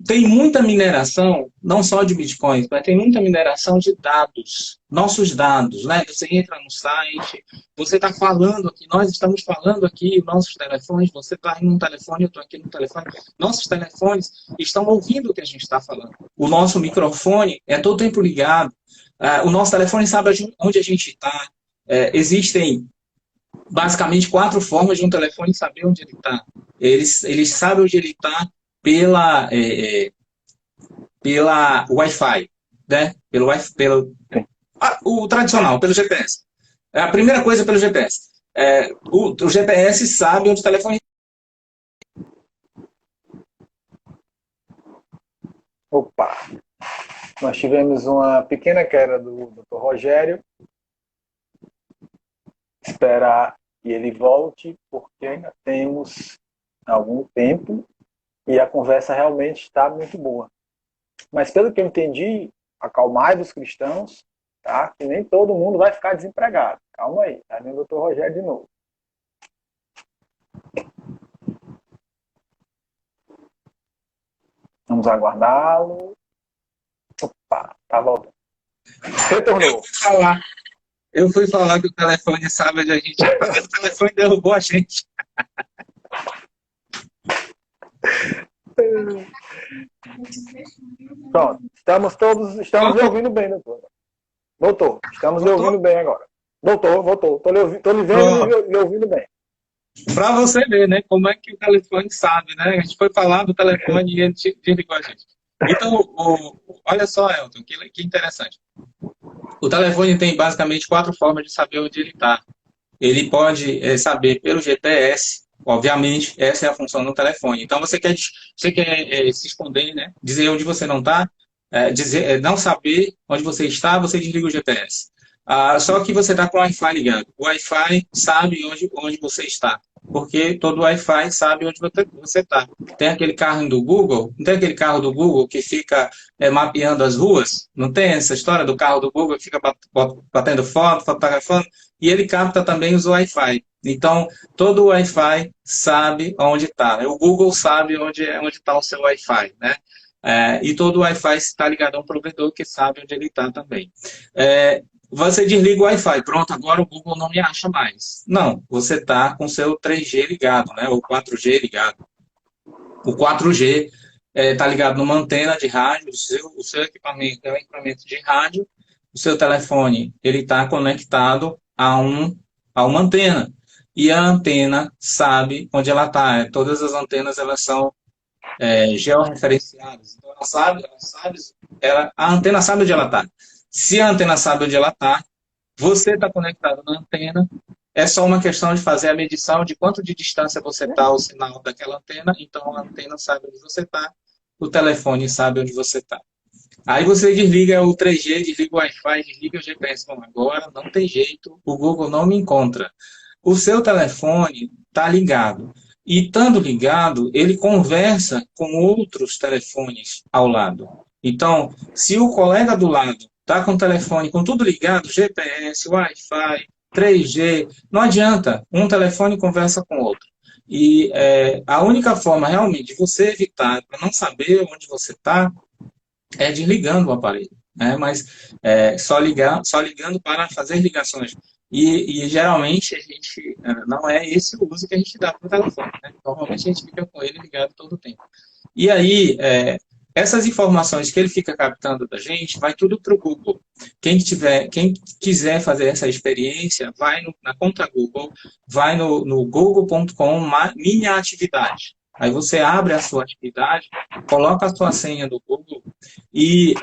tem muita mineração, não só de bitcoins, mas tem muita mineração de dados, nossos dados, né? Você entra no site, você está falando aqui, nós estamos falando aqui, nossos telefones, você está em um telefone, eu estou aqui no telefone, nossos telefones estão ouvindo o que a gente está falando. O nosso microfone é todo tempo ligado, o nosso telefone sabe onde a gente está. Existem basicamente 4 formas de um telefone saber onde ele está. Eles sabem onde ele está pela Wi-Fi, né? O tradicional, pelo GPS. A primeira coisa é pelo GPS. o GPS sabe onde o telefone. Opa! Nós tivemos uma pequena queda do Dr. Rogério. Esperar que ele volte, porque ainda temos algum tempo e a conversa realmente está muito boa. Mas pelo que eu entendi, acalmai dos cristãos, tá? Que nem todo mundo vai ficar desempregado. Calma aí, tá vendo o Dr. Rogério de novo. Vamos aguardá-lo. Opa, tá voltando. Retornou. Eu fui falar que o telefone sabe onde a gente está. O telefone derrubou a gente. Pronto, estamos lhe ouvindo bem, doutor. Doutor, estamos lhe ouvindo bem agora. Doutor, voltou. Estou lhe vendo e lhe ouvindo bem. Para você ver, né, como é que o telefone sabe, né? A gente foi falar do telefone e ele desligou a gente. Então, olha só, Elton, que interessante. O telefone tem basicamente 4 formas de saber onde ele está. Ele pode saber pelo GPS, obviamente, essa é a função do telefone. Então, você quer se esconder, né? Dizer onde você não está, não saber onde você está, você desliga o GPS. Só que você está com o Wi-Fi ligado. O Wi-Fi sabe onde você está, porque todo Wi-Fi sabe onde você está. Tem aquele carro do Google, não tem aquele carro do Google que fica mapeando as ruas? Não tem essa história do carro do Google que fica batendo foto, fotografando? E ele capta também os Wi-Fi. Então, todo o Wi-Fi sabe onde está. O Google sabe onde está o seu Wi-Fi, né? E todo o Wi-Fi está ligado a um provedor que sabe onde ele está também. Você desliga o Wi-Fi, pronto, agora o Google não me acha mais. Não, você está com o seu 3G ligado, né? Ou 4G ligado. O 4G está ligado numa antena de rádio, o seu equipamento é um equipamento de rádio, o seu telefone ele está conectado a uma antena. E a antena sabe onde ela está. Todas as antenas elas são georreferenciadas. Então a antena sabe onde ela está. Se a antena sabe onde ela está, você está conectado na antena, é só uma questão de fazer a medição de quanto de distância você está ao sinal daquela antena, então a antena sabe onde você está, o telefone sabe onde você está. Aí você desliga o 3G, desliga o Wi-Fi, desliga o GPS. Bom, agora não tem jeito, o Google não me encontra. O seu telefone está ligado. E estando ligado, ele conversa com outros telefones ao lado. Então, se o colega do lado está com o telefone com tudo ligado, GPS, Wi-Fi, 3G, não adianta, um telefone conversa com o outro. E a única forma realmente de você evitar, para não saber onde você está, é desligando o aparelho, né? Mas só ligando para fazer ligações. E geralmente a gente não é esse o uso que a gente dá para o telefone, né? Normalmente a gente fica com ele ligado todo o tempo. E aí, essas informações que ele fica captando da gente, vai tudo para o Google. Quem quiser fazer essa experiência, vai na conta Google, vai no google.com, minha atividade. Aí você abre a sua atividade, coloca a sua senha do Google e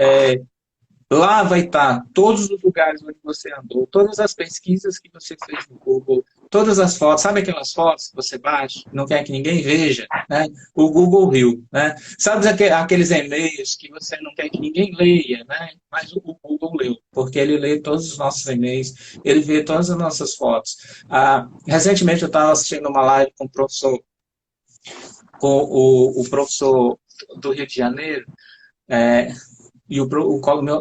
lá vai estar todos os lugares onde você andou, todas as pesquisas que você fez no Google, todas as fotos. Sabe aquelas fotos que você bate, não quer que ninguém veja? Né? O Google viu. Né? Sabe aqueles e-mails que você não quer que ninguém leia, né? Mas o Google leu, porque ele lê todos os nossos e-mails, ele vê todas as nossas fotos. Recentemente eu estava assistindo uma live com o professor do Rio de Janeiro, e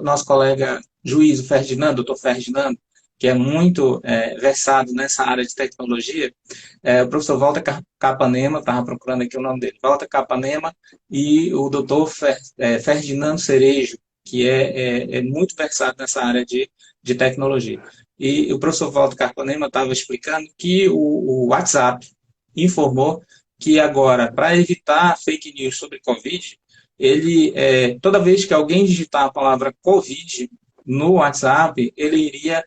nosso colega juiz, o Ferdinando, doutor Ferdinando, que é muito versado nessa área de tecnologia, o professor Walter Capanema, estava procurando aqui o nome dele, Walter Capanema, e o doutor Ferdinando Cerejo, que é muito versado nessa área de tecnologia. E o professor Walter Capanema estava explicando que o WhatsApp informou que agora, para evitar fake news sobre Covid, toda vez que alguém digitar a palavra Covid no WhatsApp, ele iria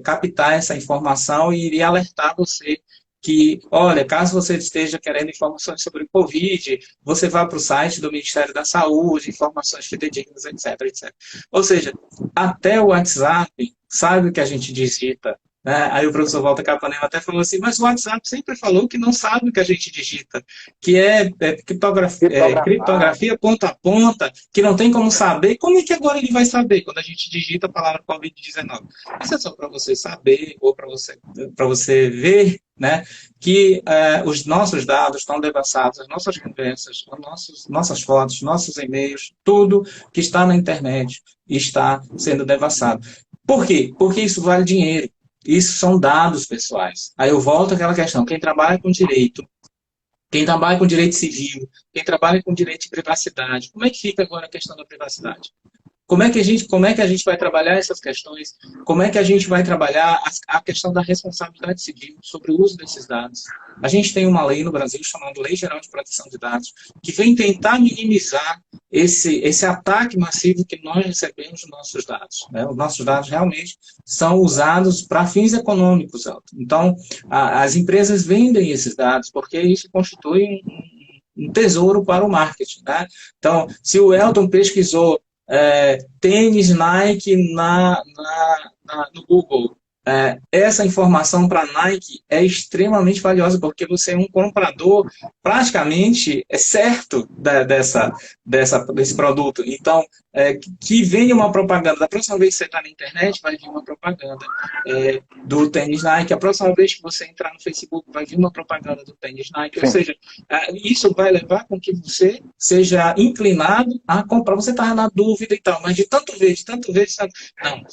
captar essa informação e iria alertar você que, olha, caso você esteja querendo informações sobre Covid, você vá para o site do Ministério da Saúde, informações fidedignas, etc, etc. Ou seja, até o WhatsApp sabe o que a gente digita né? Aí o professor Walter Capanema até falou assim, mas o WhatsApp sempre falou que não sabe o que a gente digita, que Criptografado. criptografia ponta a ponta, que não tem como saber. Como é que agora ele vai saber quando a gente digita a palavra Covid-19? Isso é só para você saber, ou para você ver, né, que os nossos dados estão devassados, as nossas conversas, nossas fotos, nossos e-mails, tudo que está na internet está sendo devassado. Por quê? Porque isso vale dinheiro. Isso são dados pessoais. Aí eu volto àquela questão: quem trabalha com direito civil, quem trabalha com direito de privacidade, como é que fica agora a questão da privacidade? Como é que a gente vai trabalhar essas questões? Como é que a gente vai trabalhar a questão da responsabilidade civil sobre o uso desses dados? A gente tem uma lei no Brasil chamada Lei Geral de Proteção de Dados, que vem tentar minimizar esse ataque massivo que nós recebemos dos nossos dados, né? Os nossos dados realmente são usados para fins econômicos. Então, as empresas vendem esses dados porque isso constitui um tesouro para o marketing, né? Então, se o Elton pesquisou tênis Nike no Google. Essa informação para a Nike é extremamente valiosa, porque você é um comprador praticamente certo desse produto. Então, que venha uma propaganda. Da próxima vez que você está na internet, vai vir uma propaganda do tênis Nike. A próxima vez que você entrar no Facebook, vai vir uma propaganda do tênis Nike. Ou seja, isso vai levar com que você seja inclinado a comprar. Você está na dúvida e tal, mas de tanto ver. Não,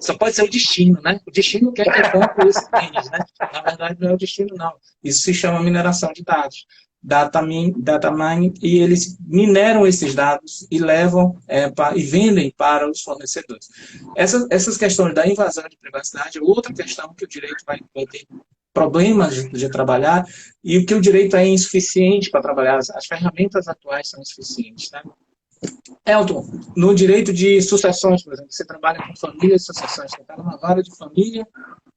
só pode ser o destino, né? O destino quer que eu compre esse tênis, né? Na verdade, não é o destino, não. Isso se chama mineração de dados. Data mining, e eles mineram esses dados e levam e vendem para os fornecedores. Essas questões da invasão de privacidade é outra questão que o direito vai ter problemas de trabalhar, e o que o direito é insuficiente para trabalhar. As ferramentas atuais são insuficientes, né? Elton, no direito de sucessões, por exemplo, você trabalha com família e sucessões, você está numa vara de família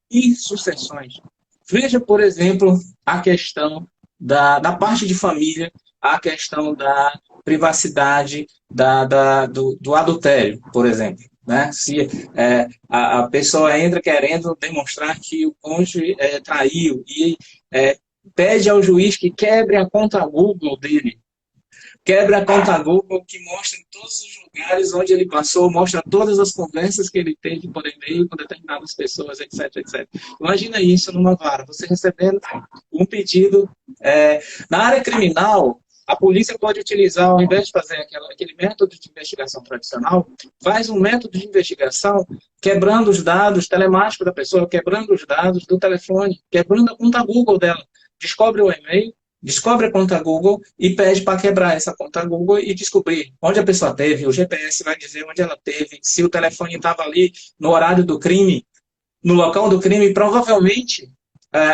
e sucessões. Veja, por exemplo, a questão da parte de família, a questão da privacidade do adultério, por exemplo. Né? Se a pessoa entra querendo demonstrar que o cônjuge traiu e pede ao juiz que quebre a conta Google dele, quebra a conta Google, que mostra todos os lugares onde ele passou, mostra todas as conversas que ele teve por e-mail com determinadas pessoas, etc, etc. Imagina isso numa vara, você recebendo um pedido. Na área criminal, a polícia pode utilizar, ao invés de fazer aquele método de investigação tradicional, faz um método de investigação quebrando os dados telemáticos da pessoa, quebrando os dados do telefone, quebrando a conta Google dela. Descobre o e-mail, descobre a conta Google e pede para quebrar essa conta Google e descobrir onde a pessoa teve. O GPS vai dizer onde ela teve, se o telefone estava ali no horário do crime, no local do crime. Provavelmente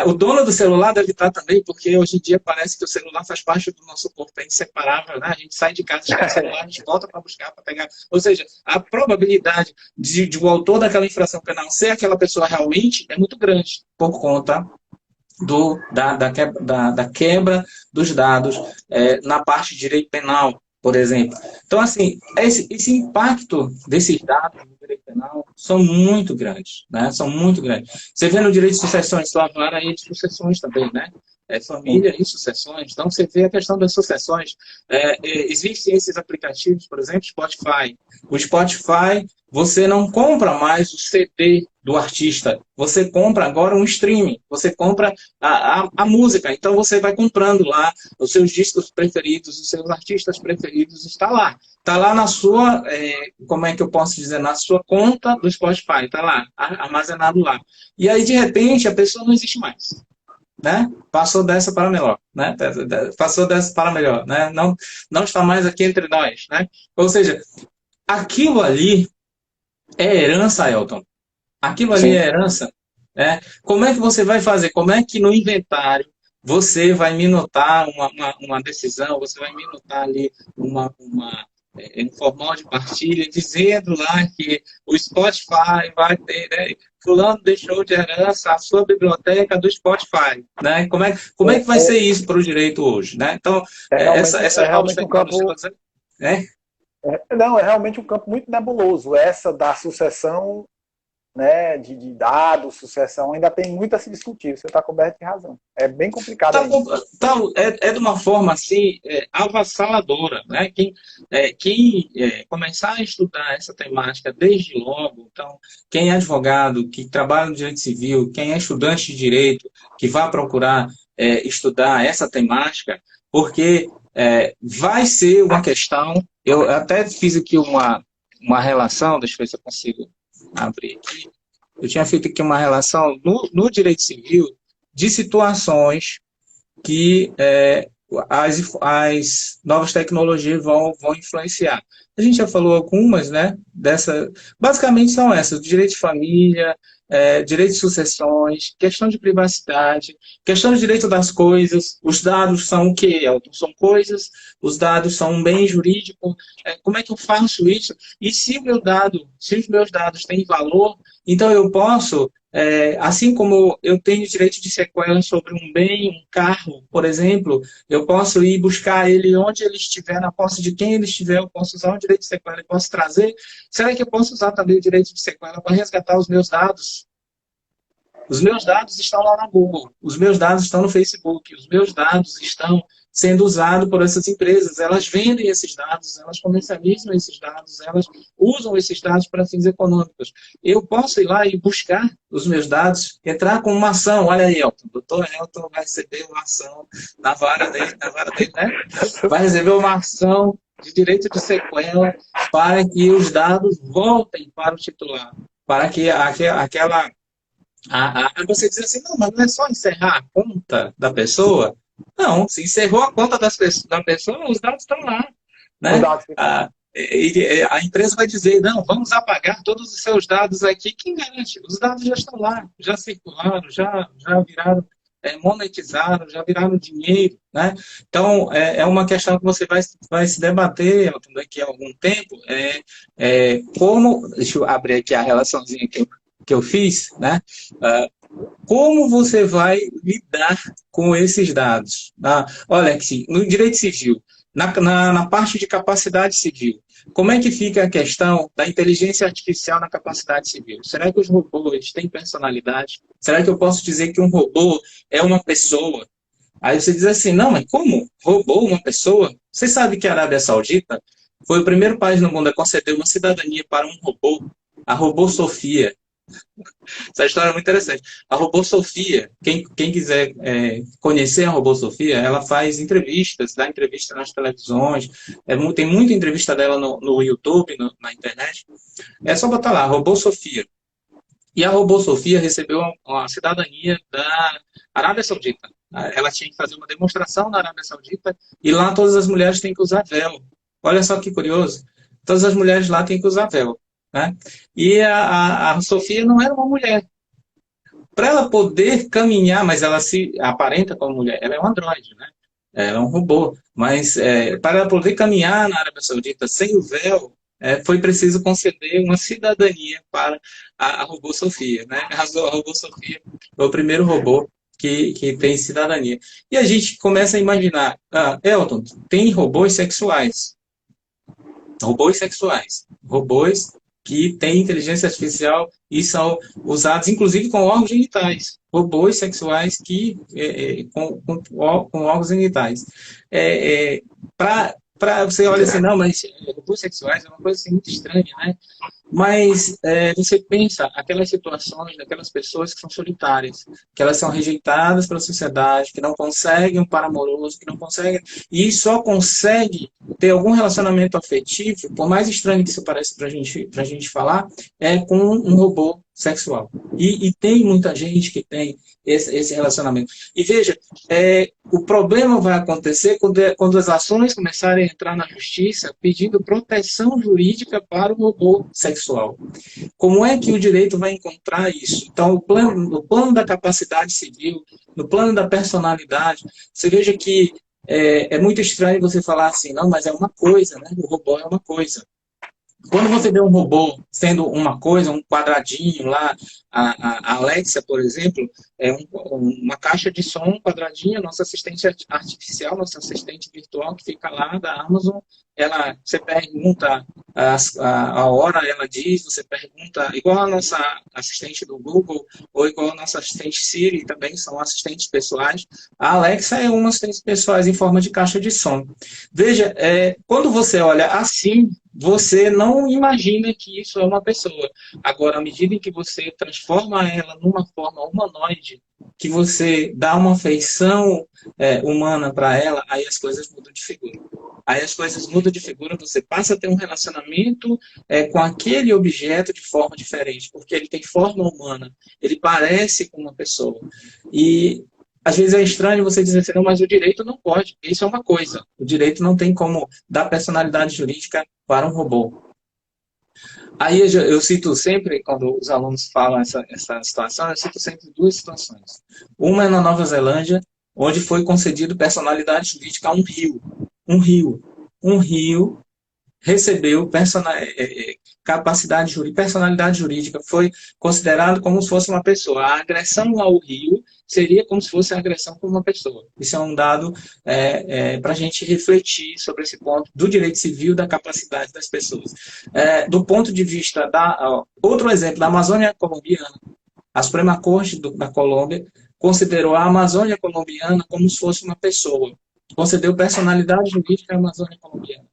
o dono do celular deve estar também, porque hoje em dia parece que o celular faz parte do nosso corpo, é inseparável, né? A gente sai de casa, esquece o celular, a gente volta para buscar, para pegar. Ou seja, a probabilidade de o autor daquela infração penal ser aquela pessoa realmente é muito grande, por conta da quebra dos dados na parte de direito penal, por exemplo. Então, assim, esse impacto desses dados no direito penal são muito grandes, né? São muito grandes. Você vê no direito de sucessões, sua vara aí de sucessões também, né? Família e sucessões. Então, você vê a questão das sucessões. Existem esses aplicativos, por exemplo, Spotify. O Spotify, você não compra mais o CD do artista. Você compra agora um streaming. Você compra a música. Então, você vai comprando lá os seus discos preferidos, os seus artistas preferidos. Está lá. Está lá na sua, como é que eu posso dizer, na sua conta do Spotify. Está lá, armazenado lá. E aí, de repente, a pessoa não existe mais. Né? Passou dessa para melhor, né? Passou dessa para melhor, né? Não está mais aqui entre nós, né? Ou seja, aquilo ali é herança, Elton. Aquilo ali é herança, né? Como é que você vai fazer? Como é que no inventário você vai minotar uma decisão, você vai minotar ali um formal de partilha, dizendo lá que o Spotify vai ter, né? Fulano deixou de herança a sua biblioteca do Spotify, né? Como é que vai ser isso para o direito hoje, né? Então, essas novas tecnologias... Não, é realmente um campo muito nebuloso. Essa da sucessão né, de dados, sucessão, ainda tem muito a se discutir. Você está coberto de razão. É bem complicado ainda. É de uma forma assim, avassaladora, né? Quem começar a estudar essa temática desde logo, então, quem é advogado, que trabalha no direito civil, quem é estudante de direito, que vá procurar estudar essa temática, porque vai ser uma questão. Eu até fiz aqui uma relação, deixa eu ver se eu consigo abrir aqui. Eu tinha feito aqui uma relação no direito civil de situações que as novas tecnologias vão influenciar. A gente já falou algumas, né? Basicamente são essas: direito de família, direito de sucessões, questão de privacidade, questão de direito das coisas. Os dados são o quê, Elton? São coisas, os dados são um bem jurídico. Como é que eu faço isso? E se os meus dados têm valor, então eu posso, assim como eu tenho direito de sequela sobre um bem, um carro, por exemplo, eu posso ir buscar ele onde ele estiver, na posse de quem ele estiver, eu posso usar o direito de sequela, eu posso trazer. Será que eu posso usar também o direito de sequela para resgatar os meus dados? Os meus dados estão lá na Google, os meus dados estão no Facebook, os meus dados estão sendo usados por essas empresas. Elas vendem esses dados, elas comercializam esses dados, elas usam esses dados para fins econômicos. Eu posso ir lá e buscar os meus dados, entrar com uma ação. Olha aí, Elton, o doutor Elton vai receber uma ação na vara dele, né? Vai receber uma ação de direito de sequela para que os dados voltem para o titular, para que aquela... você diz assim, não, mas não é só encerrar a conta da pessoa. Não, se encerrou a conta da pessoa, os dados estão lá. Né? A empresa vai dizer, não, vamos apagar todos os seus dados aqui. Quem garante? Os dados já estão lá, já circularam, já viraram, monetizaram, já viraram dinheiro. Né? Então, é uma questão que você vai se debater daqui a algum tempo. Deixa eu abrir aqui a relaçãozinha que eu fiz, né? Como você vai lidar com esses dados? Olha, aqui, no direito civil, na parte de capacidade civil, como é que fica a questão da inteligência artificial na capacidade civil? Será que os robôs têm personalidade? Será que eu posso dizer que um robô é uma pessoa? Aí você diz assim, não, mas como? Robô, uma pessoa? Você sabe que a Arábia Saudita foi o primeiro país no mundo a conceder uma cidadania para um robô, a robô Sofia. Essa história é muito interessante. A Robô Sofia, quem quiser conhecer a Robô Sofia, ela faz entrevistas, dá entrevista nas televisões, tem muita entrevista dela no YouTube, na internet. É só botar lá, Robô Sofia. E a Robô Sofia recebeu a cidadania da Arábia Saudita. Ela tinha que fazer uma demonstração na Arábia Saudita e lá todas as mulheres têm que usar véu. Olha só que curioso. Todas as mulheres lá têm que usar véu. Né? E a Sofia não era uma mulher. Para ela poder caminhar, mas ela se aparenta como mulher, ela é um androide, né? Ela é um robô. Mas para ela poder caminhar na Arábia Saudita sem o véu, foi preciso conceder uma cidadania para a Robô Sofia. Né? A Robô Sofia foi o primeiro robô que tem cidadania. E a gente começa a imaginar, Elton, tem robôs sexuais. Robôs sexuais. Robôs que têm inteligência artificial e são usados, inclusive, com órgãos genitais. Robôs sexuais com órgãos genitais. Você olha assim, não, mas robôs sexuais é uma coisa assim, muito estranha, né? Mas você pensa aquelas situações daquelas pessoas que são solitárias, que elas são rejeitadas pela sociedade, que não conseguem um par amoroso, que não conseguem, e só consegue ter algum relacionamento afetivo, por mais estranho que isso pareça para a gente falar, com um robô sexual. E tem muita gente que tem esse relacionamento. E veja, o problema vai acontecer quando as ações começarem a entrar na justiça pedindo proteção jurídica para o robô sexual. Como é que o direito vai encontrar isso? Então, no plano da capacidade civil, no plano da personalidade, você veja que é muito estranho você falar assim, não, mas é uma coisa, né? O robô é uma coisa. Quando você vê um robô sendo uma coisa, um quadradinho lá, a Alexa, por exemplo, é uma caixa de som quadradinha, nossa assistente artificial, nossa assistente virtual que fica lá da Amazon, você pergunta a hora, ela diz, você pergunta, igual a nossa assistente do Google, ou igual a nossa assistente Siri, também são assistentes pessoais. A Alexa é uma assistente pessoal em forma de caixa de som. Veja, quando você olha assim, você não imagina que isso é uma pessoa. Agora, à medida em que você transforma ela numa forma humanoide, que você dá uma feição humana para ela, aí as coisas mudam de figura. Aí as coisas mudam de figura, você passa a ter um relacionamento com aquele objeto de forma diferente, porque ele tem forma humana, ele parece com uma pessoa. E às vezes é estranho você dizer assim, não, mas o direito não pode. Isso é uma coisa. O direito não tem como dar personalidade jurídica para um robô. Aí eu cito sempre, quando os alunos falam essa situação, eu cito sempre duas situações. Uma é na Nova Zelândia, onde foi concedido personalidade jurídica a um rio. Um rio. Um rio recebeu capacidade jurídica, personalidade jurídica, foi considerado como se fosse uma pessoa. A agressão ao rio seria como se fosse a agressão por uma pessoa. Isso é um dado para a gente refletir sobre esse ponto do direito civil, da capacidade das pessoas. Do ponto de vista outro exemplo, da Amazônia colombiana, a Suprema Corte da Colômbia considerou a Amazônia colombiana como se fosse uma pessoa. Concedeu personalidade jurídica à Amazônia colombiana.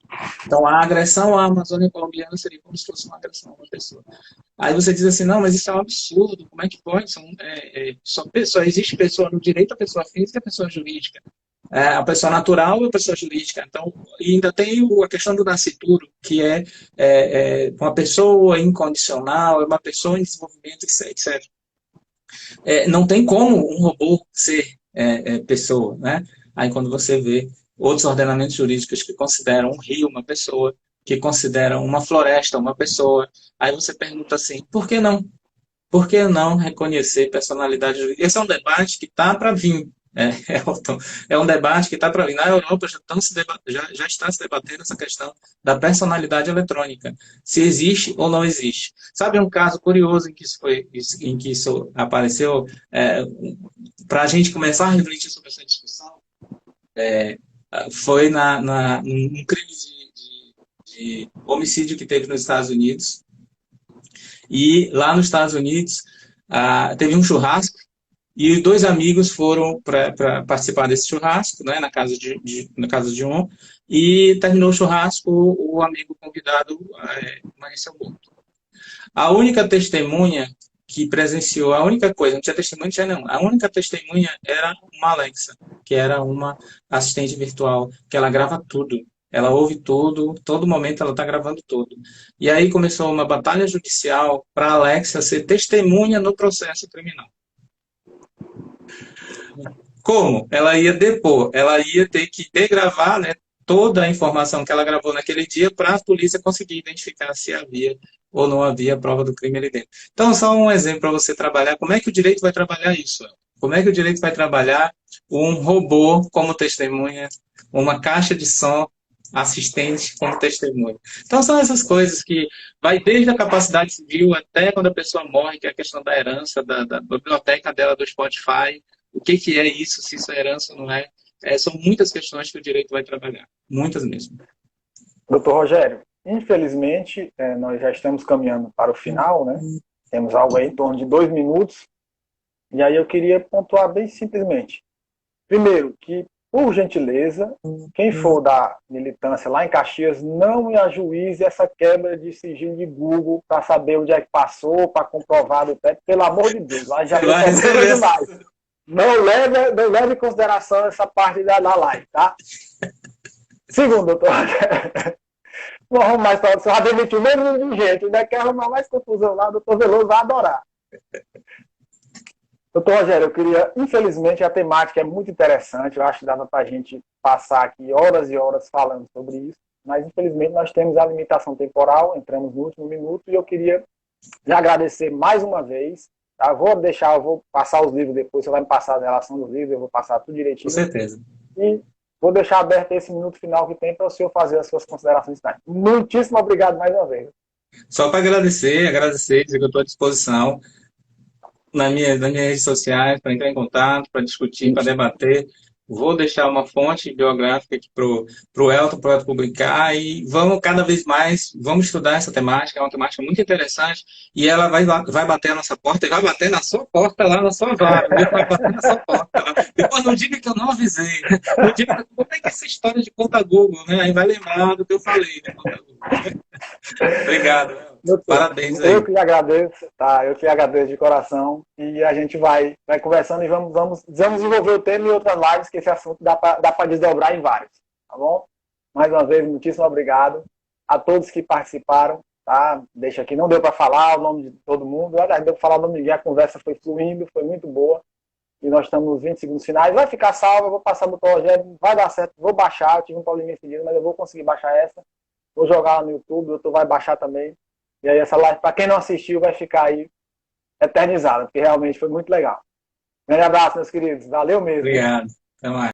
Então, a agressão à Amazônia colombiana seria como se fosse uma agressão a uma pessoa. Aí você diz assim, não, mas isso é um absurdo, como é que pode? Só existe pessoa no direito, a pessoa física e a pessoa jurídica. A pessoa natural e a pessoa jurídica. Então, e ainda tem a questão do nascituro, que uma pessoa incondicional, é uma pessoa em desenvolvimento, etc. Não tem como um robô ser pessoa, né? Aí quando você vê outros ordenamentos jurídicos que consideram um rio uma pessoa, que consideram uma floresta uma pessoa, aí você pergunta assim, por que não? Por que não reconhecer personalidade jurídica? Esse é um debate que está para vir. É um debate que está para vir. Na Europa já está se debatendo essa questão da personalidade eletrônica. Se existe ou não existe. Sabe um caso curioso em que isso apareceu? Para a gente começar a refletir sobre essa discussão, foi num crime de homicídio que teve nos Estados Unidos. E lá nos Estados Unidos teve um churrasco e dois amigos foram para participar desse churrasco, né, na casa de um, e terminou o churrasco, o amigo convidado amanheceu morto. A única testemunha que presenciou, a única coisa, não tinha testemunha, não, a única testemunha era uma Alexa, que era uma assistente virtual, que ela grava tudo. Ela ouve tudo, todo momento ela está gravando tudo. E aí começou uma batalha judicial para a Alexa ser testemunha no processo criminal. Como? Ela ia depor, ela ia ter que degravar, né, toda a informação que ela gravou naquele dia para a polícia conseguir identificar se havia ou não havia prova do crime ali dentro. Então, só um exemplo para você trabalhar. Como é que o direito vai trabalhar isso? Como é que o direito vai trabalhar um robô como testemunha, uma caixa de som assistente como testemunha? Então, são essas coisas que vai desde a capacidade civil até quando a pessoa morre, que é a questão da herança, da biblioteca dela do Spotify. O que é isso, se isso é herança ou não é? São muitas questões que o direito vai trabalhar. Muitas mesmo. Doutor Rogério, infelizmente, nós já estamos caminhando para o final, né? Temos algo aí em torno de 2 minutos. E aí eu queria pontuar bem simplesmente. Primeiro, que, por gentileza, quem for da militância lá em Caxias, não me ajuize essa quebra de sigilo de Google para saber onde é que passou, para comprovar do teto. Pelo amor de Deus, lá já foi demais. Não leve em consideração essa parte da live, tá? Segundo, doutor, não arrumo mais para você, já demitiu menos de gente, ainda quer arrumar mais confusão lá, o doutor Veloso vai adorar. Doutor Rogério, eu queria, infelizmente, a temática é muito interessante, eu acho que dava para a gente passar aqui horas e horas falando sobre isso, mas infelizmente nós temos a limitação temporal, entramos no último minuto, e eu queria lhe agradecer mais uma vez. Tá? Eu vou passar os livros depois, você vai me passar a relação dos livros, eu vou passar tudo direitinho. Com certeza. E vou deixar aberto esse minuto final que tem para o senhor fazer as suas considerações finais. Muitíssimo obrigado mais uma vez. Só para agradecer, dizer que eu estou à disposição nas minhas redes sociais para entrar em contato, para discutir, para debater. Vou deixar uma fonte biográfica aqui para o Elton, para publicar, e vamos cada vez mais, vamos estudar essa temática, é uma temática muito interessante, e ela vai bater a nossa porta, e vai bater na sua porta lá na sua vaga, viu? Vai bater na sua porta lá. Depois não diga que eu não avisei, né? Não diga como é que é essa história de conta Google, né? Aí vai lembrar do que eu falei, né? Conta Google. Obrigado, Elton. Parabéns aí. Eu que agradeço, tá? Eu que agradeço de coração. E a gente vai conversando e vamos desenvolver o tema em outras lives, que esse assunto dá para desdobrar em vários, tá bom? Mais uma vez, muitíssimo obrigado a todos que participaram, tá? Deixa aqui, não deu para falar o nome de todo mundo, deu para falar o nome de ninguém, a conversa foi fluindo, foi muito boa. E nós estamos nos 20 segundos finais. Vai ficar salvo, eu vou passar para o Rogério, vai dar certo, vou baixar, eu tive um probleminha seguido, mas eu vou conseguir baixar essa. Vou jogar lá no YouTube, o outro vai baixar também. E aí essa live, para quem não assistiu, vai ficar aí eternizada, porque realmente foi muito legal. Um grande abraço, meus queridos. Valeu mesmo. Obrigado. Até mais.